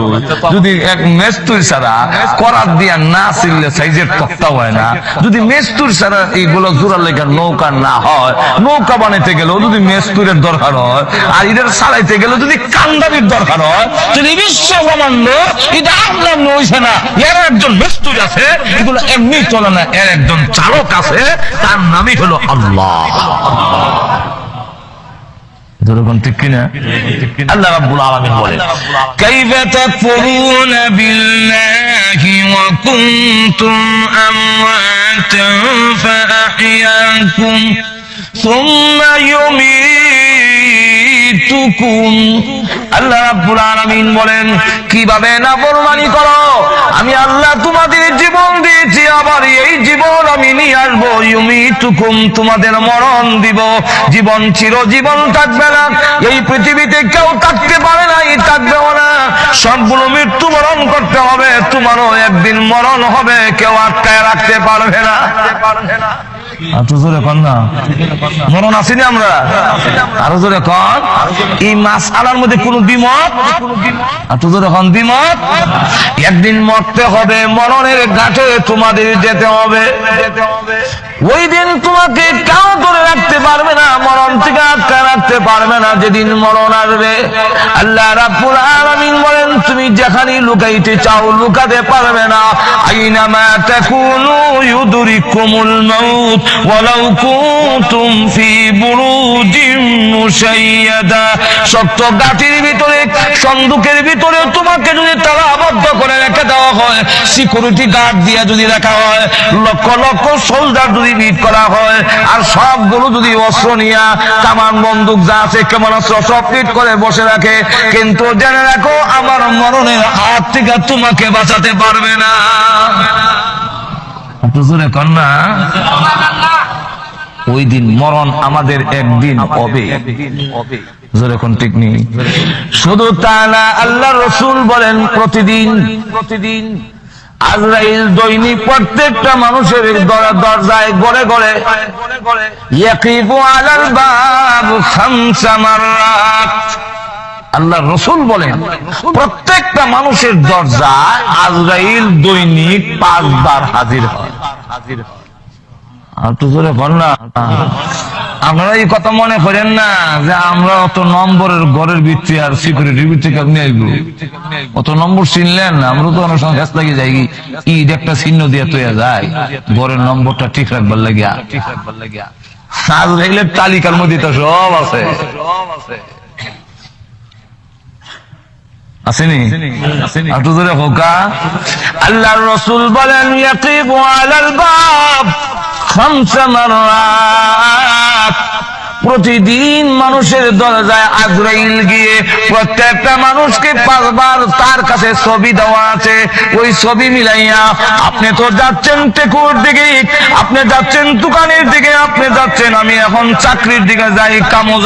যদি এক মেস্তুর ছাড়া করাত দিয়া না ছিললে সাইজের তক্তা হয় না, যদি মেস্তুর ছাড়া এইগুলো জোড়া লেখা নৌকা না হয়, নৌকা বানাইতে গেলেও যদি মেস্তুরের দরকার হয়, আর এদের চালাইতে গেলে যদি কান্দারির দরকার হয়, যদি বিশ্ব ব্রহ্মাণ্ড এটা আপনার হইছে না, এর একজন মেস্তুর আছে, এগুলো এমনি চলে না, এর একজন চালক আছে, তার নামই হলো আল্লাহ। যেরকম ঠিক কিনা? আল্লাহ রাব্বুল আলামিন বলেন, কাইফা তাকফুরুনা বিল্লাহি ওয়া কুনতুম আমওয়াতান ফাআহইয়াকুম সুম্মা ইউমীতুকুম। আল্লাহ রাব্বুল আলামিন বলেন, কিভাবে নাফরমানি করো? আমি আল্লাহ তোমাদের জীবন দিয়েছি, আবার এই জীবন আমি নিয়ে আসবো। ইউমীতুকুম, তোমাদের মরণ দিব। জীবন চিরজীবন থাকবে না, এই পৃথিবীতে কেউ থাকতে পারে না, থাকবেও না, সবগুলো মৃত্যুবরণ করতে হবে। তোমারও একদিন মরণ হবে, কেউ আটকায় রাখতে পারবে না। আরো জোরে কন না, মরণ আসেনি আমরা, আরো জোরে কন। এই মাসআলার মধ্যে কোন দ্বিমত? আরো জোরে কন, দ্বিমত। একদিন মরতে হবে, মরণের ঘাটে তোমাদের যেতে হবে। ওই দিন তোমাকে কেউ ধরে রাখতে পারবে না, মরণ থেকে আটকা রাখতে পারবে না, যেদিন মরণ আসবে। আল্লাহ রাব্বুল আলামিন বলেন, তুমি যেখানে লুকাইতে চাও লুকাতে পারবে না। আইনামা তাকুনু ইউদরিকুমুল মাউত ওয়ালাউ কুনতুম ফি বুরুজিন মুশাইয়াদা। শক্ত গাঁটির ভিতরে, সন্দুকের ভিতরে তোমাকে যদি তালাবদ্ধ করে রেখে দেওয়া হয়, সিকিউরিটি গার্ড দিয়ে যদি রাখা হয়, লক্ষ লক্ষ সোলজার যদি বিট করা হয়, আর সবগুলো যদি অস্ত্র নিয়ে কামান বন্দুক যা আছে কেমন অস্ত্র সব বিট করে বসে রাখে, কিন্তু জেনে রাখো আমার মরণের হাত থেকে তোমাকে বাঁচাতে পারবে না। কন্যা, ওই দিন মরণ আমাদের একদিন হবে, যেরকম ঠিক নেই। শুধু তা না, আল্লাহ রাসূল বলেন, প্রতিদিন আজরাইল দৈনিক প্রত্যেকটা মানুষের দরজায় গড়ে গড়ে ইয়াকিবু আলাল বাব খামসা মাররাত। আল্লাহ রাসূল বলেন, প্রত্যেকটা মানুষের দরজায় আজরাইল দৈনিক 5 বার হাজির হয়। আর তো জোরে বল না, আপনারা এই কথা মনে করেন না যে আমরা অত নম্বরের ঘরের ভিত্তি আর সিকিউরিটির ভিত্তি আপনি আসবো, অত নম্বর চিনলেন না। আমরা তো অনেক সময় লাগে যাই, ঈদ একটা চিহ্ন দিয়ে তৈরি যায় ঘরের নম্বরটা ঠিক রাখবার লাগিয়া। আজরাইলের তালিকার মধ্যে তো সব আছে, আসেনি? আল্লাহর রাসূল বলেন, ইয়াকিবু আলাল বাব খামসা মাররাত। প্রতিদিন মানুষের দরজায় আজরাইল গিয়ে প্রত্যেকটা মানুষকে 5 বার তার কাছে ছবি দেওয়া আছে, ওই ছবি মিলাইয়া আপনি তো যাচ্ছেন টেকুর দিকে, আপনি যাচ্ছেন দোকানের দিকে, আপনি যাচ্ছেন আমি এখন চাকরির দিকে যাই, কামো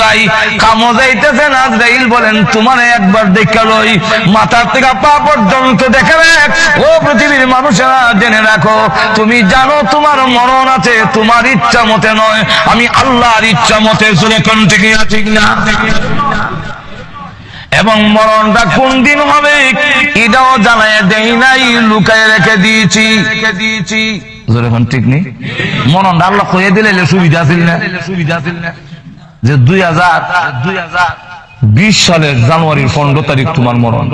যাইতেছেন। আজরাইল বলেন, তোমার একবার দেখে লই, মাথার থেকে পা পর্যন্ত দেখে রাখ। ও পৃথিবীর মানুষেরা, জেনে রাখো, তুমি জানো তোমার মরণ আছে, তোমার ইচ্ছা মতে নয়, আমি আল্লাহর ইচ্ছা মতে। ঠিক না? এবং মরণটা কোন দিন হবে এটাও জানাই দেই নাই, লুকায় রেখে দিয়েছি। ঠিক নেই? মরণটা আল্লাহ কয়ে দিলে সুবিধা আছিল না, যে 2020 সালের জানুয়ারির 15 তারিখ তোমার মরণ,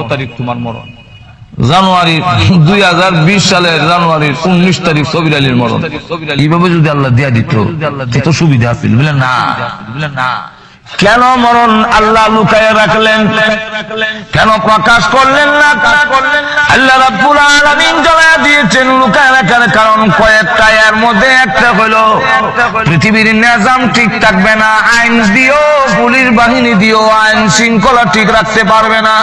জানুয়ারি 2020 সালের জানুয়ারির 19 তারিখ সবির আলীর মরণ। এইভাবে যদি আল্লাহ দিয়া দিত তো সুবিধা আছিল, বুঝলেন না? কেন মরণ আল্লাহ লুকায়ে রাখলেন, কেন প্রকাশ করলেন না? আল্লাহ রাব্বুল আলামিন জানায়া দিয়েছেন লুকায়ে রাখার কারণ কয়েকটা। এর মধ্যে একটা হলো পৃথিবীর নিজাম ঠিক থাকবে না, আইন দিও, পুলিশ বাহিনী দিও, আইন শৃঙ্খলা ঠিক রাখতে পারবে না।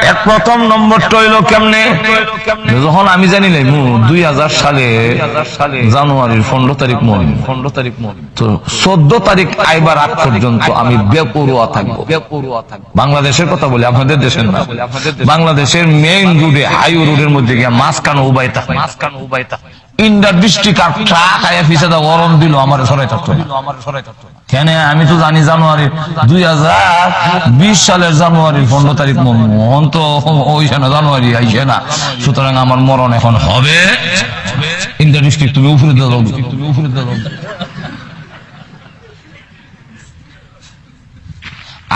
এর প্রথম নম্বরটা হইলো কেমনে? যখন আমি জানি নাই 2000 সালে জানুয়ারির 15 তারিখ তো 14 তারিখ আইবার আগ পর্যন্ত আমি বেপরোয়া থাকবো। বাংলাদেশের কথা বলি, আমাদের দেশের না। বাংলাদেশের মেইন রোডে, হাইওয়ে রোডের মধ্যে গিয়ে মাঝখানে উবাইতা ইন্ডার ডিস্ট্রিক্ট আর ট্রাক আয়া ফিসে দা গরম দিল আমার সরাই থাকতো কেন আমি তো জানি জানুয়ারি 2020 সালের জানুয়ারি 15 তারিখ মন তো ওইখানে জানুয়ারি আইসে না, সুতরাং আমার মরণ এখন হবে। ইন্ডার ডিস্ট্রিক্ট তুমি উপরে দাও,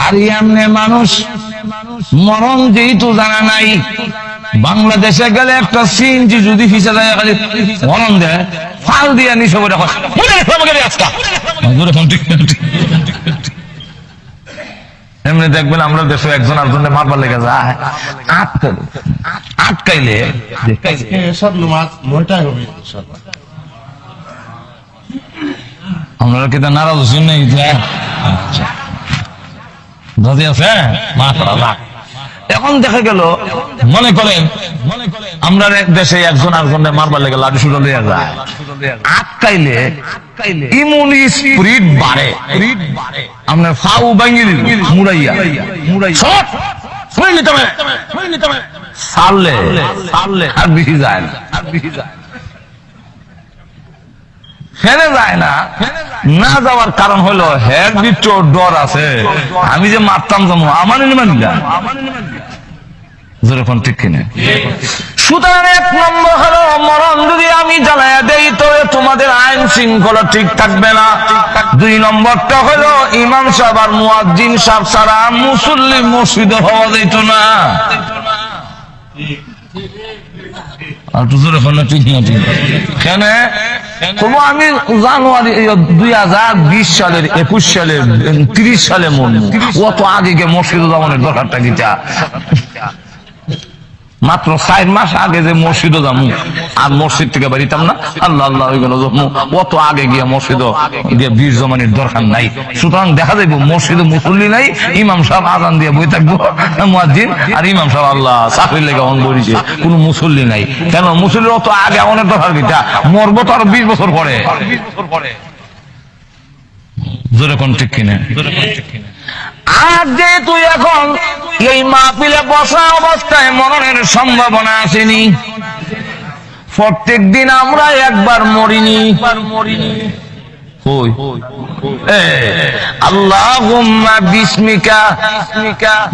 আর এমনি মানুষ মরণ যেহেতু জানা নাই, বাংলাদেশে গেলে একটা সিএনজি যদি ফিসে যায় খালি মরণ দেয় ফাল দিয়ে নিশো করে এমনি দেখবেন আমরা দেশে একজন আরেকজনের মারবার লেগে যায় আটকাইলে আপনারা কি নারাজ হচ্ছেন না? রাজি আছে? এখন দেখা গেল মনে করেন আমরা দেশে একজন আরেকজনের মারবার লেগে লাঠি সুটা লইয়া যায়, আটকাইলে ইমিউনি স্পিরিট বাড়ে, আপনার ফাউ ভাঙি মুড়াইয়া সারলে আর বেশি যায় না, ফেলে যায় না। না যাওয়ার কারণ হলো হের ভিতর ডর আছে, আমি যে মারতাম যাবো আমার যেরকম ঠিক কিনা। সুতরাং 1 নম্বর হলো মরণ যদি আমি জানাইয়া দেই তো তোমাদের আইন শৃঙ্খলা ঠিক থাকবে না। 2 নম্বরটা হলো ইমাম সাহেব আর মুয়াজ্জিন সাহেব ছাড়া মুসল্লি মসজিদে হওয়া যেত না। আর তুজোরে ফোন ঠিক না ঠিক কেন তবু আমি জানুয়ারি 2020 সালের 21 সালের 30 সালে মন অত আগে গিয়ে মসজিদে যাওয়ার দরকারটা কিটা? মাত্র 4 মাস আগে যে মসজিদে যাবো আর মসজিদ থেকে বাড়িতাম না, আল্লাহ আল্লাহ হয়ে গেল অত আগে গিয়ে মসজিদে গিয়ে বীর জমানির দরকার নাই। সুতরাং দেখা যাইব মসজিদে মুসল্লি নাই, ইমাম সাহেব আজান দিয়ে বই থাকবো মুয়াজ্জিন, আর ইমাম সাহেব আল্লাহ চাকরি লেগে অন বলিছে, কোন মুসল্লি নাই। কেন মুসল্লির অত আগে অনেক দরকার কিটা? মরবো তো আরো 20 বছর পরে। যেরকম ঠিক কিনা। আর যেহেতু এখন এই মাহফিলে বসা অবস্থায় মরণের সম্ভাবনা আসেনি, প্রত্যেক দিন আমরা একবার মরিনি। আল্লাহুম্মা বিসমিকা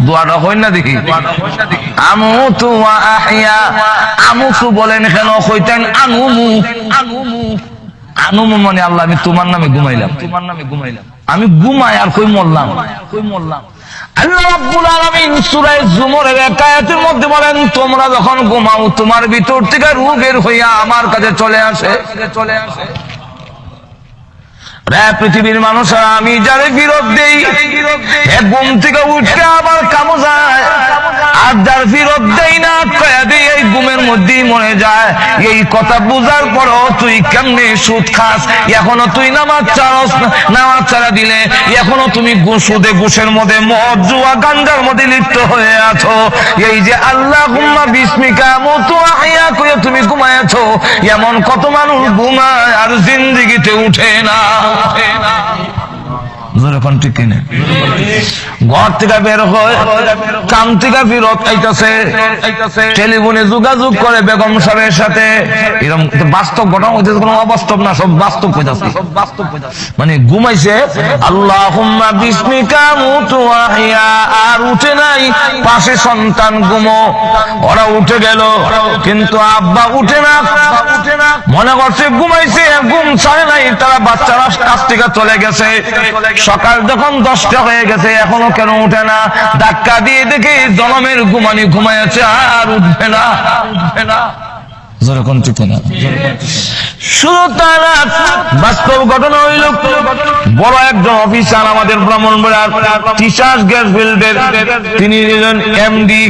দোয়াটা হয় না দেখি, আমুতু ওয়া আহইয়া। আমুতু বলেন কেন কইতেন আনুমু, আনুমু মানে আল্লাহ আমি তোমার নামে ঘুমাইলাম, আমি ঘুমাই আর কই মরলাম। আল্লাহ রাব্বুল আলামিন সূরা জুমরের এক আয়াতের মধ্যে বলেন তোমরা যখন ঘুমাও তোমার ভিতর থেকে রূহ বের হইয়া আমার কাছে চলে আসে। পৃথিবীর মানুষরা আমি যারে বিরোধ দেই ঘুম থেকে উঠতে আবার কামো যায়, আর যার বিরোধ দেই না কয়া দেই এই ঘুমের মধ্যেই মরে যায়। এই কথা বুঝার পরও তুই কেমনে সুদ খাস, এখনো তুই নামাজ ছাড়স, নামাজ ছাড়া দিলে এখনো তুমি সুদে ঘুষের মধ্যে মদ জুয়া গাঞ্জার মধ্যে লিপ্ত হয়ে আছো। এই যে আল্লাহুম্মা বিসমিকা আমুতু ওয়া আহইয়া কইয়া তুমি ঘুমায়াছো, এমন কত মানুষ ঘুমায় আর জিন্দেগিতে উঠে না। ঘর থেকে বের হয় কাম থেকে ফিরত আইতাছে, টেলিফোনে যোগাযোগ করে বেগম সাহেবের সাথে। এরকম বাস্তব ঘটনা হইতেছে, কোনো অবাস্তব না, সব বাস্তব হইতাছে। মানে ঘুমাইছে আল্লাহুম্মা বিসমিকা আমুতু ওয়া আহইয়া, আর উঠে নাই। পাশে সন্তান ঘুমো, ওরা উঠে গেল কিন্তু আব্বা উঠে না। মনে করছে ঘুমাইছে, ঘুম ছাড়ে নাই, তারা বাচ্চারা কাছ থেকে চলে গেছে। সকাল যখন 10টা হয়ে গেছে এখনো কেন উঠে না? ধাক্কা দিয়ে দেখে জনমের ঘুমানি ঘুমাইছে আর উঠবে না। বাস্তব ঘটনা হইল বড় একজন অফিসার আমাদের ব্রাহ্মণবাড়িয়ার টিচার্স গ্যাস ফিল্ডের, তিনি এমডি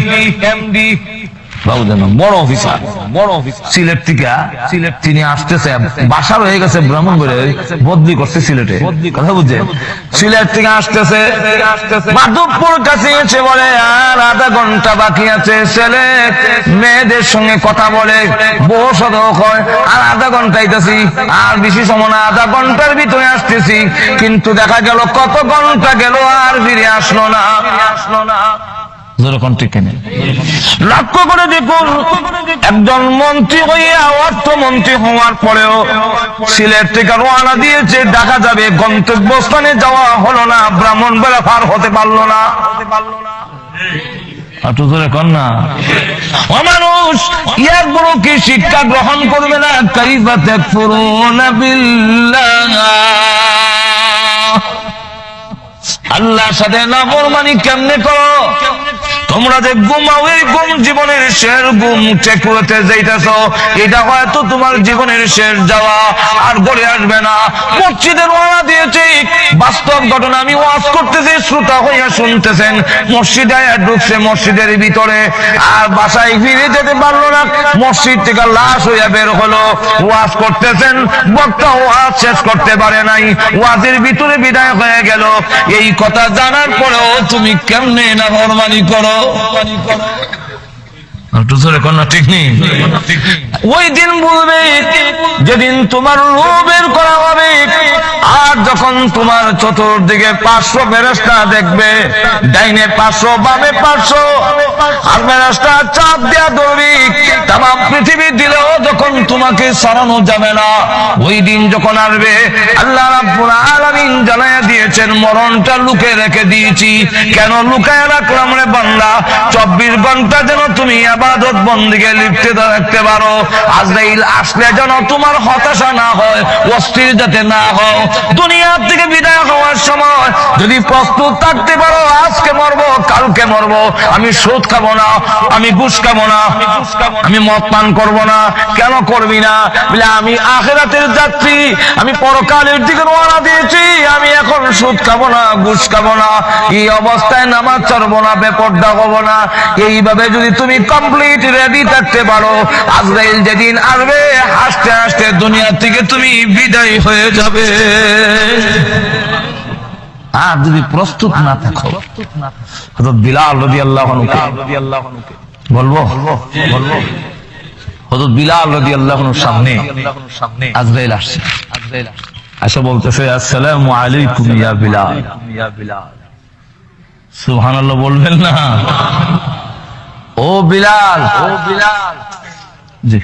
বড় অফিসার সিলেট থেকে। তিনি আসতেছে, বাসা রয়ে গেছে ব্রাহ্মণবাড়িয়ায়, বদলি করছে সিলেটে, কথা বুঝছেন? সিলেট থেকে আসতেছে মাধবপুর কাছে এসে বলে আর আধা ঘন্টা বাকি আছে। ছেলে মেয়েদের সঙ্গে কথা বলে, বউ সদক হয়, আর আধা ঘন্টা আইতেছি, আর বেশি সময় না, আধা ঘন্টার ভিতরে আসতেছি। কিন্তু দেখা গেল কত ঘন্টা গেল আর ফিরে আসলো না। যেরকম ঠিক কিনা লক্ষ্য করে দেখুন, একজন মন্ত্রী হইয়া অর্থমন্ত্রী হওয়ার পরেও সিলেট থেকে রওনা দিয়েছে, ঢাকা যাবে, গন্তব্যস্থানে যাওয়া হলো না, ব্রাহ্মণবাড়িয়া পার হতে পারলো না। মানুষ ইয়ার বড় কি শিক্ষা গ্রহণ করবে না? কাইফা তাকফুরুনা বিল্লাহ, আল্লাহর সাথে নাফরমানি কেমনে করো? তোমরা যে ঘুমাও, এই ঘুম জীবনের শেষ ঘুম, টেকুতে যাইতেছ, এটা হয়তো তোমার জীবনের শেষ যাওয়া, আর ঘরে আসবে না। মসজিদের ওয়ালা দিয়েছে, বাস্তব ঘটনা আমি ওয়াজ করতেছি, শ্রোতা হইয়া শুনতেছেন। মসজিদে ঢুকছে, মসজিদের ভিতরে আর বাসায় ফিরে যেতে পারলো না, মসজিদ থেকে লাশ হইয়া বের হলো। ওয়াজ করতেছেন, বক্তা ওয়াজ শেষ করতে পারে নাই, ওয়াজের ভিতরে বিদায় হয়ে গেল। এই কথা জানার পরেও তুমি কেমনে নাফরমানি করো? ঠিক নেই। ওই দিন বলবে যেদিন তোমার রূহ বের করা হবে, আর যখন তোমার চতুর্দিকে 500 ফেরেশতা দেখবে, ডাইনে 500, বামে 500, আর ফেরেশতা চাপ দেয়া ধরবি, তামাম পৃথিবী দিলেও যখন তোমাকে সরানো যাবে না। ওই দিন যখন আসবে, আল্লাহ রাব্বুল আলামিন জানায়া দিয়েছেন, মরণটা লুকে রেখে দিয়েছি। কেন লুকায় রাখলাম রে বান্দা? 24 ঘন্টা যেন তুমি ইবাদত বন্দেগি লিপ্ত থাকতে পারো। আজরাইল আসলে যেন তোমার হতাশা না হয়, অস্থির যাতে না হও। দুনিয়া থেকে বিদায় হওয়ার সময় যদি প্রস্তুত থাকতে পারো, আজকে মরবো, কালকে মরবো, আমি সুদ খাবো না, আমি ঘুষ খাবো না, আমি মদ পান করবো না। কেন করবি না? বলে আমি আখিরাতের যাত্রী, আমি পরকালের দিকে রওনা দিয়েছি, আমি এখন সুদ খাবো না, ঘুষ খাবো না, এই অবস্থায় নামাজ ছাড়বো না, বেপরদা হবো না। এইভাবে যদি তুমি কমপ্লিট রেডি থাকতে পারো, আজরাইল যেদিন আসবে, হাসতে হাসতে দুনিয়া থেকে তুমি বিদায় হয়ে যাবে। আর যদি প্রস্তুত না থাকো, হযরত বিলাল রাদিয়াল্লাহু আনহু বলবো হযরত বিলাল রাদিয়াল্লাহু আনহুর সামনে আজরাইল আসছে, আশা বলতেছে, আসসালামু আলাইকুম ইয়া বিলাল। সুবহানাল্লাহ বলবেন না? ও বিলাল, ও বিলাল, জি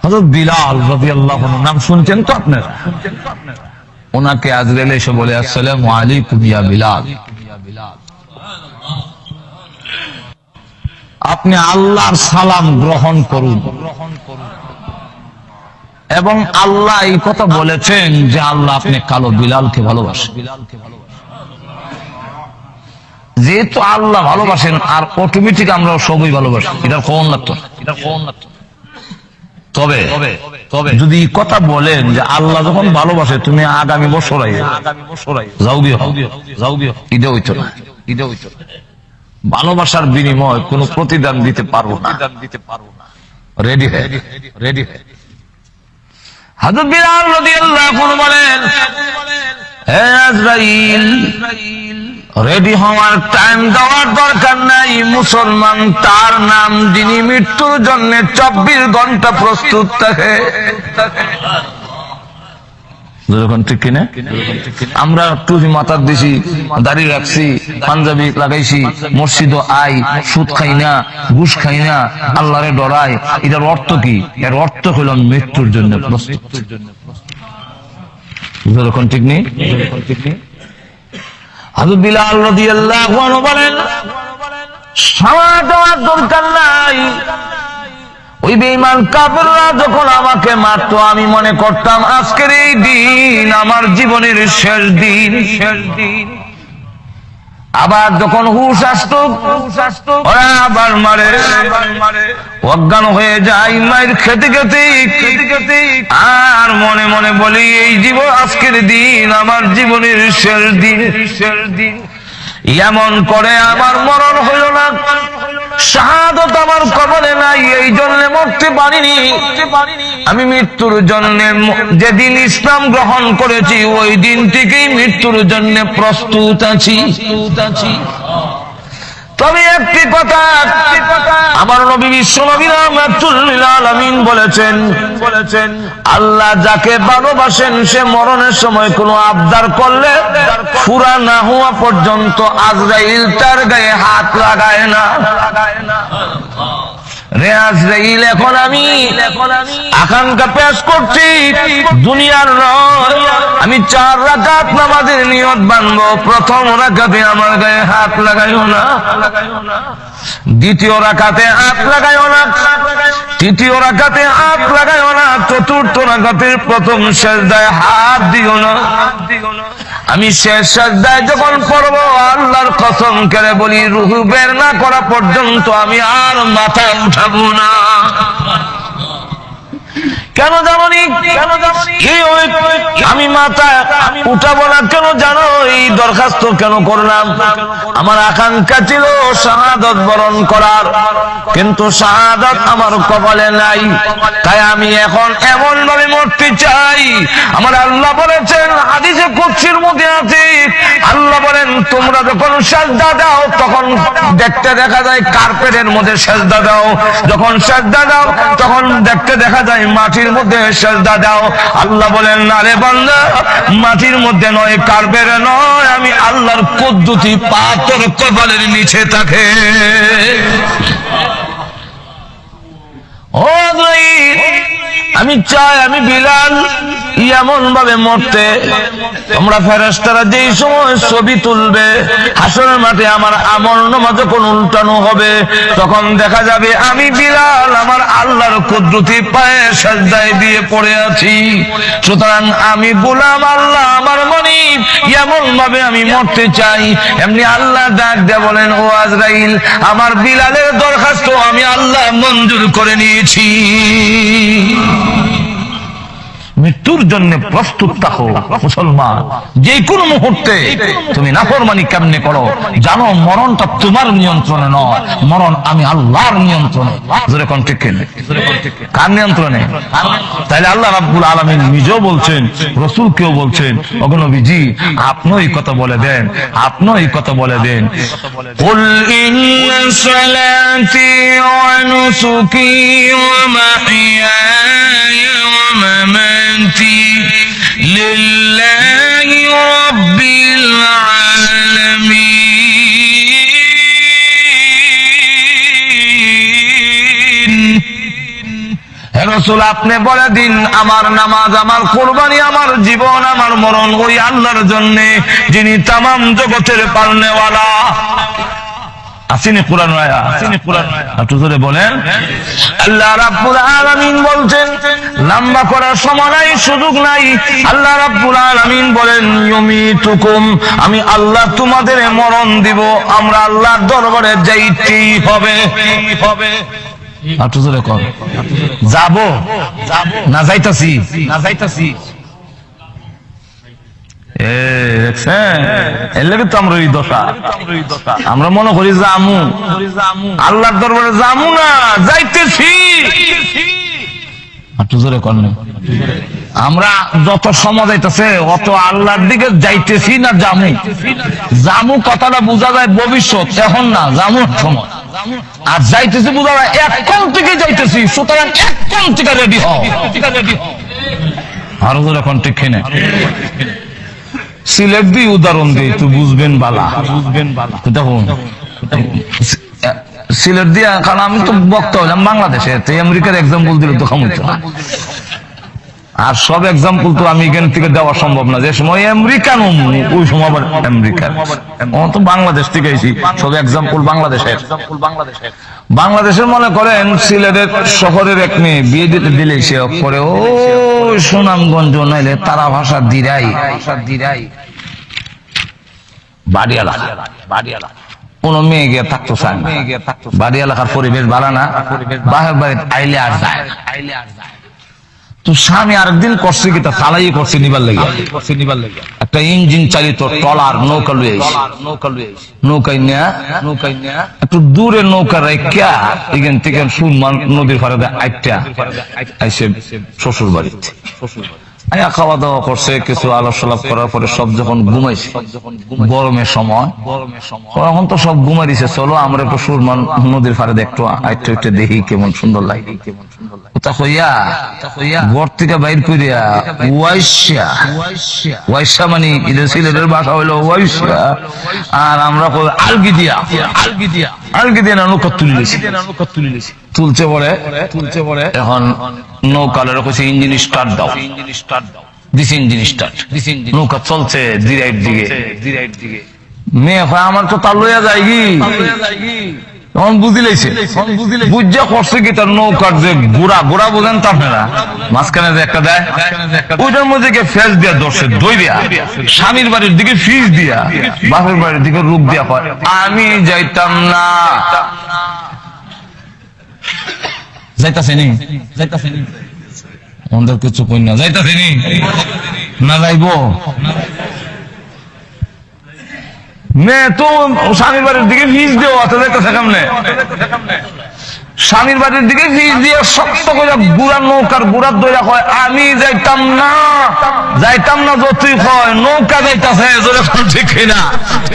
হযরত বিলাল রাদিয়াল্লাহু আনহু নাম শুনছেন তো আপনারা? ওনাকে আজরাইল এসে বলে, আসসালামু আলাইকুম ইয়া বিলাল, আপনি আল্লাহর সালাম গ্রহণ করুন। এবং আল্লাহ এই কথা বলেছেন যে আল্লাহ আপনি কালো বিলালকে ভালোবাসেন। যেহেতু আল্লাহ ভালোবাসেন, আর অটোমেটিক আমরা সবই ভালোবাসি, এটার কোন লাগতো, তবে যদি কথা বলেন যে আল্লাহ যখন ভালোবাসে, তুমি আগামী বছর যাও গিয়ে, ঈদে হইতো না। ভালোবাসার বিনিময় কোন প্রতিদান দিতে পারবো না। রেডি হয়ে হযরত বিলাল রাদিয়াল্লাহু আনহু বলেন, হে আজরাইল, রেডি হওয়ার টাইম দেওয়ার দরকার নাই। মুসলমান তার নাম যিনি মৃত্যুর জন্য 24 ঘন্টা প্রস্তুত থাকে। ঠিক কিনা? আমরা টুপি মাথার দিছি, দাড়ি রাখছি, পাঞ্জাবি লাগাইছি, মসজিদও আই, সুদ খাই না, ঘুষ খাই না, আল্লাহরে ডরাই। এটার অর্থ কি? এর অর্থ হলো মৃত্যুর জন্য প্রস্তুত। ঠিক নেই? হযরত বিলাল রাদিয়াল্লাহু আনহু বলেন, সময় দেওয়ার দরকার নাই। ওই বেঈমান কাফেররা যখন আমাকে মারতো, আমি মনে করতাম আজকের এই দিন আমার জীবনের শেষ দিন। আবার যখন হুশ আসতো, ওরা আবার মারে, অজ্ঞান হয়ে যায়, মায়ের খেতে খেতে আর মনে মনে বলি, এই জীবন আজকের দিন আমার জীবনের শেষ দিন। এমন করে আমার মরণ হইল না, শাহাদত আমার কবরে নাই, এই জন্য মরতে পারিনি। আমি মৃত্যুর জন্য যেদিন ইসলাম গ্রহণ করেছি, ওই দিন থেকেই মৃত্যুর জন্য প্রস্তুত আছি। তবে একটি কথা আমার নবী বিশ্ব নবী রাহমাতুল লিল আলামিন বলেছেন আল্লাহ যাকে ভালোবাসেন সে মরণের সময় কোনো আবদার করলে পুরা না হওয়া পর্যন্ত আজরাইল তার গায়ে হাত লাগায় না। রে আজরাইল, এখন আমি আকাঙ্ক্ষা পেশ করছি দুনিয়ার নয়, আমি 4 রাকাত নামাজের নিয়ত বানবো। প্রথম রাকাতে আমার গায়ে হাত লাগাইও না, দ্বিতীয় রাকাতে হাত লাগাইও না, তৃতীয় রাকাতে হাত লাগাইও না, চতুর্থ রাকাতের প্রথম সিজদায় হাত দিও না। আমি শেষ সিজদায় যখন পড়বো আল্লাহর কসম করে বলি রূহ বের না করা পর্যন্ত আমি আর মাথা উঠাবো না। কেন জানি আমি মাথা উঠাবো না কেন জানো? এই দরখাস্ত কেন করলাম? আমার আকাঙ্ক্ষা ছিল শাহাদাত বরণ করার, কিন্তু শাহাদাত আমার কপালে নাই। তাই আমি এখন এমন ভাবে মরতে চাই। আমার আল্লাহ বলেছেন, হাদিসে কুদসির মধ্যে আছে, আল্লাহ বলেন তোমরা যখন সিজদা দাও তখন দেখতে দেখা যায় কার্পেটের মধ্যে সিজদা দাও, যখন সিজদা দাও তখন দেখতে দেখা যায় মাটির মধ্যে সিজদা দাও। আল্লাহ বলেন না রে বান্দা, মাটির মধ্যে নয়, কার্পেটে নয়, আমি আল্লাহর কুদরতি পাথর কপালের নিচে থাকে। ও ভাই, আমি চাই আমি বিলাল এমন ভাবে মরতে, তোমরা ফেরেশতারা যেই সময় ছবি তুলবে হাসরের মাঠে আমার আমলনামা যখন উল্টানো হবে তখন দেখা যাবে আমি বিলাল আমার আল্লাহর কুদরতি পায়ে সিজদায় দিয়ে পড়ে আছি। সুতরাং আমি গোলাম আল্লাহ আমার মনিব, এমন ভাবে আমি মরতে চাই। এমনি আল্লাহ ডাক দিয়ে বলেন, ও আজরাইল, আমার বিলালের দরখাস্ত আমি আল্লাহ মঞ্জুর করে নিয়েছি। মৃত্যুর জন্য প্রস্তুত থাকো মুসলমান। যে কোনো মুহূর্তে তুমি নাফরমানি কেমনে করো জানো, মরণটা তোমার নিয়ন্ত্রণে নয়, মরণ আমি আল্লাহর নিয়ন্ত্রণে। জোরে কোন ঠিক কিনা? কার নিয়ন্ত্রণে? তাইলে আল্লাহ রাব্বুল আলামিন নিজেও বলছেন, রাসূলকেও বলছেন, ওগো নবীজি আপনিও এই কথা বলে দেন, আপনিও এই কথা বলে দেন, কুল ইন্না সালাতি ওয়া নুসুকি ওয়া মাহইয়ায়া ওয়া মামাতি লিল্লাহি রাব্বিল আলামিন। হে রাসূল, আপনি বলে দিন আমার নামাজ, আমার কুরবানি, আমার জীবন, আমার মরণ ওই আল্লাহর জন্য, যিনি तमाम জগতের পালনেওয়ালা। আসেনি কুরআন আয়াত, আসেনি কুরআন আয়াত। একটু জোরে বলেন। আল্লাহ রাব্বুল আলামিন বলছেন, লম্বা করার সময় নাই, সুযোগ নাই। আল্লাহ রাব্বুল আলামিন বলেন, ইউমিতুকুম, আমি আল্লাহ তোমাদের মরণ দিব। আমরা আল্লাহর দরবারে যাইতেই হবে। একটু জোরে কর, যাবো না যাইতাছি? না যাইতাছি। আমরা মনে করি জামু, আল্লাহর দরবারে জামু না, যাইতেছি। আমরা যত সময় যাইতেছে অত আল্লাহর দিকে যাইতেছি না জামু। জামু কথাটা বোঝা যায় ভবিষ্যৎ, এখন না, জামুর সময়। আর যাইতেছি বোঝা যায় এখন থেকে যাইতেছি। সুতরাং এখন থেকে রেডি হও। আরো এখন ঠিক কিনা? সিলেট দিয়ে উদাহরণ দিই, তুই বুঝবেন বালা, বুঝবেন বালা। দেখুন সিলেট দিয়া, কারণ আমি তো বক্তা হইলাম বাংলাদেশে, তো আমেরিকার এক্সাম্পল দিলে তো খামুচ, আর সব এক্সাম্পল তো আমি এখান থেকে দেওয়া সম্ভব না। যে সময় আমেরিকান ওই সময় আবার আমেরিকান, তো বাংলাদেশ থেকে এসেছি, সব এক্সাম্পল বাংলাদেশের। বাংলাদেশের মনে করেন সিলেটের শহরের এক মেয়ে বিয়ে দিতে দিলে সে পরে ও সুনামগঞ্জ নাইলে তারা ভাষা দিরাই বাড়িয়ালা কোন মেয়ে গিয়ে থাকতো চায় না। বাড়ি এলাকার পরিবেশ ভালো না, বাহের বাড়িতে আইলে আর যায়। তো স্বামী আরেকদিন করছে কি, তা চালাই করছে নিবার লেগে, একটা ইঞ্জিন চালিত ট্রলার নৌকা লুয়ে নৌকায় নেয়া একটু দূরে নৌকা রেখা এখান থেকে সুরমান নদীর ফারে আইটা আইসে শ্বশুর বাড়িতে। আয়া খাওয়া দাওয়া করছে, কিছু আলাপ করার পরে সব যখন ঘুমাইছে, গরমের সময় এখন তো সব ঘুমাই দিছে, চলো আমরা একটু সুরমান নদীর পাড়ে একটু আইটু একটু দেখি কেমন সুন্দর লাগে। ওটা কইয়া ঘর থেকে বাইর করিয়া ওয়াইশা মানে সিলেটের ভাষা হইলো ওয়াইশা, আর আমরা আলগি দিয়া না নৌকা তুলছে পরে এখন নৌকালের কাছে ইঞ্জিন স্টার্ট দাও, দিস ইঞ্জিন স্টার্ট, নৌকা চলছে দিরাইট দিকে। মেয়ে আমার তো তার লইয়া যায় কি তখন বুঝিলাইছে, বুঝা করছে কি তার নৌকার যে গোড়া বোঝেন তো আপনারা, মাঝখানে যে একটা দেয় ওইটার মধ্যে ফেস দিয়া ধরছে, দই দিয়া স্বামীর বাড়ির দিকে ফিস দিয়া বাপের বাড়ির দিকে রূপ দিয়া কয় আমি যাইতাম না। যাইতাছে নি আমাদের কিছু কই না, যাইতাছে নি না যাইবো মেয়ে তো স্বামীর বাড়ির দিকে ফিস দেওয়া যাইতেছে কেমনে, স্বামীর বাড়ির দিকে ফিস দিয়ে শক্ত করে গুড়া নৌকার গুড়ার দইরা কয় আমি যাইতাম না যতই কয় নৌকা যাইতাছে, ঠিক না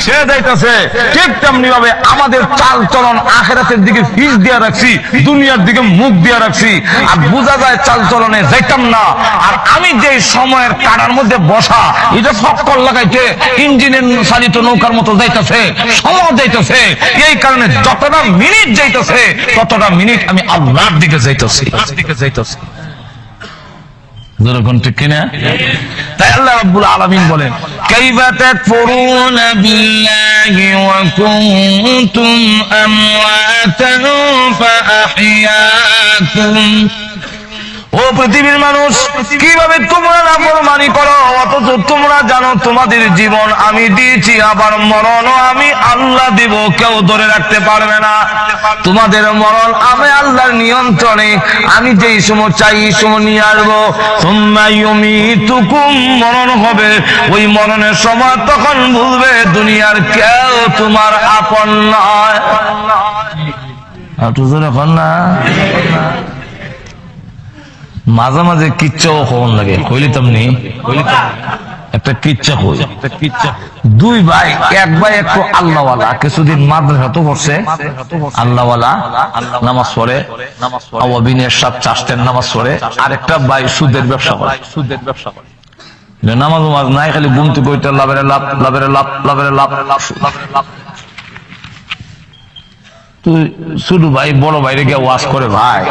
সে যাইতাছে। ঠিক তেমনি ভাবে আমাদের চাল চলন আখিরাতের দিকে ফিস দিয়া রাখছি, দুনিয়ার দিকে মুখ দিয়া রাখছি, আর বোঝা যায় চাল চলনে যাইতাম না। আর আমি যে সময়ের কাটার মধ্যে বসা, এটা ফক্কর লাগাইতে ইঞ্জিনের চালিত নৌকার মতো যাইতেছে, সময় যাইতেছে, এই কারণে যতটা মিনিট যাইতেছে ততটা মিনিট আমি আল্লাহর দিকে যাইতেছি। ঠিক কিনা? তাই আল্লাহ রাব্বুল আলামিন বলেন কাইফা তাকফুরুনা বিল্লাহি ওয়া কুনতুম আমওয়াতান ফাআহইয়াকুম। ও পৃথিবীর মানুষ, কিভাবে তোমরা নাফরমানি করো অথচ তোমরা জানো তোমাদের জীবন আমি দিয়েছি, আবার মরণও আমি আল্লাহ দিব, কেউ ধরে রাখতে পারবে না। তোমাদের মরণ আমি আল্লাহর নিয়ন্ত্রণে, আমি যেই সময় চাই এই সময় নিয়ে আসবো। সুম্মা ইউমিতুকুম, মরণ হবে, ওই মরণের সময় তখন বুঝবে দুনিয়ার কেউ তোমার আপন নয়। মাঝে মাঝে কিচ্ছাও খবর লাগে, কইলিতামনি একটা কিচ্ছা কই, দুই ভাই, এক ভাই একটু আল্লাহওয়ালা, কিছুদিন মাদ্রাসা তো পড়ছে, আল্লাহওয়ালা নামাজ পড়ে, আওয়াবিনের সাথে চাষতের নামাজ পড়ে, আর একটা ভাই সুদের ব্যবসা করে, নামাজ নাই, খালি বুমতে কইতে লাভের লাভ। শুধু ভাই বড় বাইরে গিয়ে ওয়াজ করে, ভাই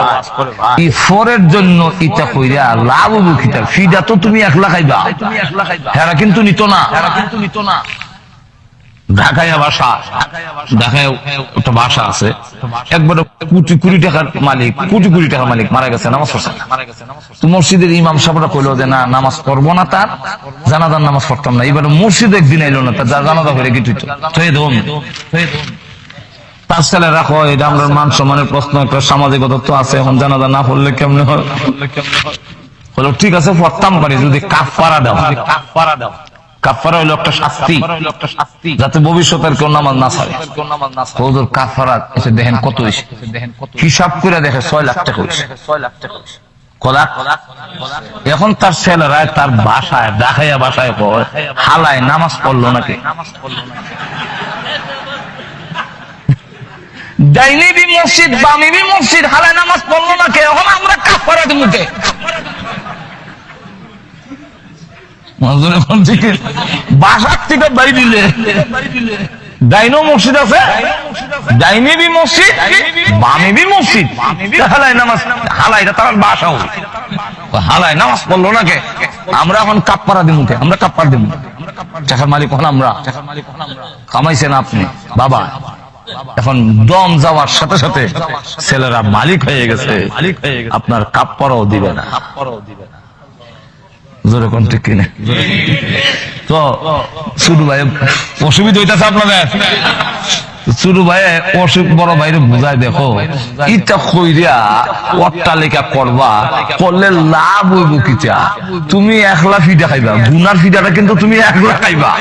ফরের জন্য ইটা কইরা লাভ হবো কিটা, ফিডা তো তুমি একলা খাইবা, হেরা কিন্তু নিত না। ঢাকায় একটা ভাষা আছে, একবার কোটি টাকার মালিক মারা গেছে, নামাজ পড়ছে। তো মসজিদের ইমাম সাহেবরা কইলো যে না, নামাজ পড়বো না, তার জানাজার নামাজ পড়তাম না। এবার মসজিদ একদিন আইলো না, তার জানাজা করে গিয়ে তার ছেলে রাখো, এটা আমরা মান সম্মানের প্রশ্ন, একটা সামাজিকতা তো আছে, এখন জানাজা না পড়লে কেমনে হয়? হলো ঠিক আছে, পড়তাম পারি যদি কাফারা দাও। কাফারা হইলো একটা শাস্তি, যাতে ভবিষ্যতের কেউ নামাজ না ছাড়ে। হুজুর কাফারা এসে দেখেন কত হইছে, হিসাব করে দেখে 6 লাখ টাকা হইছে। এখন তার ছেলেরা তার বাসায় ঢাকাইয়া বাসায় কয় হালায় নামাজ পড়লো নাকি, ডাইনি বি মসজিদ বামি বি মসজিদ, হালায় নামাজ পড়লো না কে? এখন আমরা কাফারা দিব কে? বাসার থেকে বাড়ি দিলে ডাইনো মসজিদ আছে, ডাইনি বি মসজিদ বামি বি মসজিদ, হালায় নামাজ, হালাইটা তার বাসাও, হালায় নামাজ পড়লো না কে? আমরা এখন কাফারা দিব কে? আমরা কাফার দিব, টাকার মালিক হন আমরা, কামাইছেন আপনি বাবা। এখন দম যাওয়ার সাথে সাথে ছেলেরা মালিক হয়ে গেছে, আপনার কাপড়ও দিবে না। জোরে কোন ঠিক কিনা? তো শুধু ভাই অসুবিধা হইতেছে আপনাদের? ছোট ভাই অসুখ বড় ভাইরে বুঝাই দেখো ইটা কইরা অট্টালিকা করবা করলে লাভ হইব কিটা তুমি একলা ফিডা খাইবা গুনার ফিডাটা কিন্তু তুমি একলা খাইবা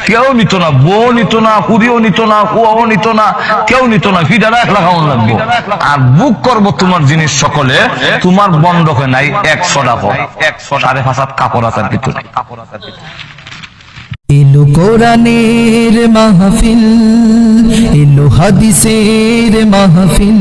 কেউ নিত না বউ নিত না কুড়িও নিত না কুয়াও নিত না কেউ নিত না ফিডাটা একলা খাওয়ান লাগবো আর বুক করবো তোমার জিনিস সকলে তোমার বন্ধকে নাই 100 টাকা 5.5 কাপড় আসার ভিতরে এলো কোরআনের মাহফিল, এলো হাদিসের মাহফিল।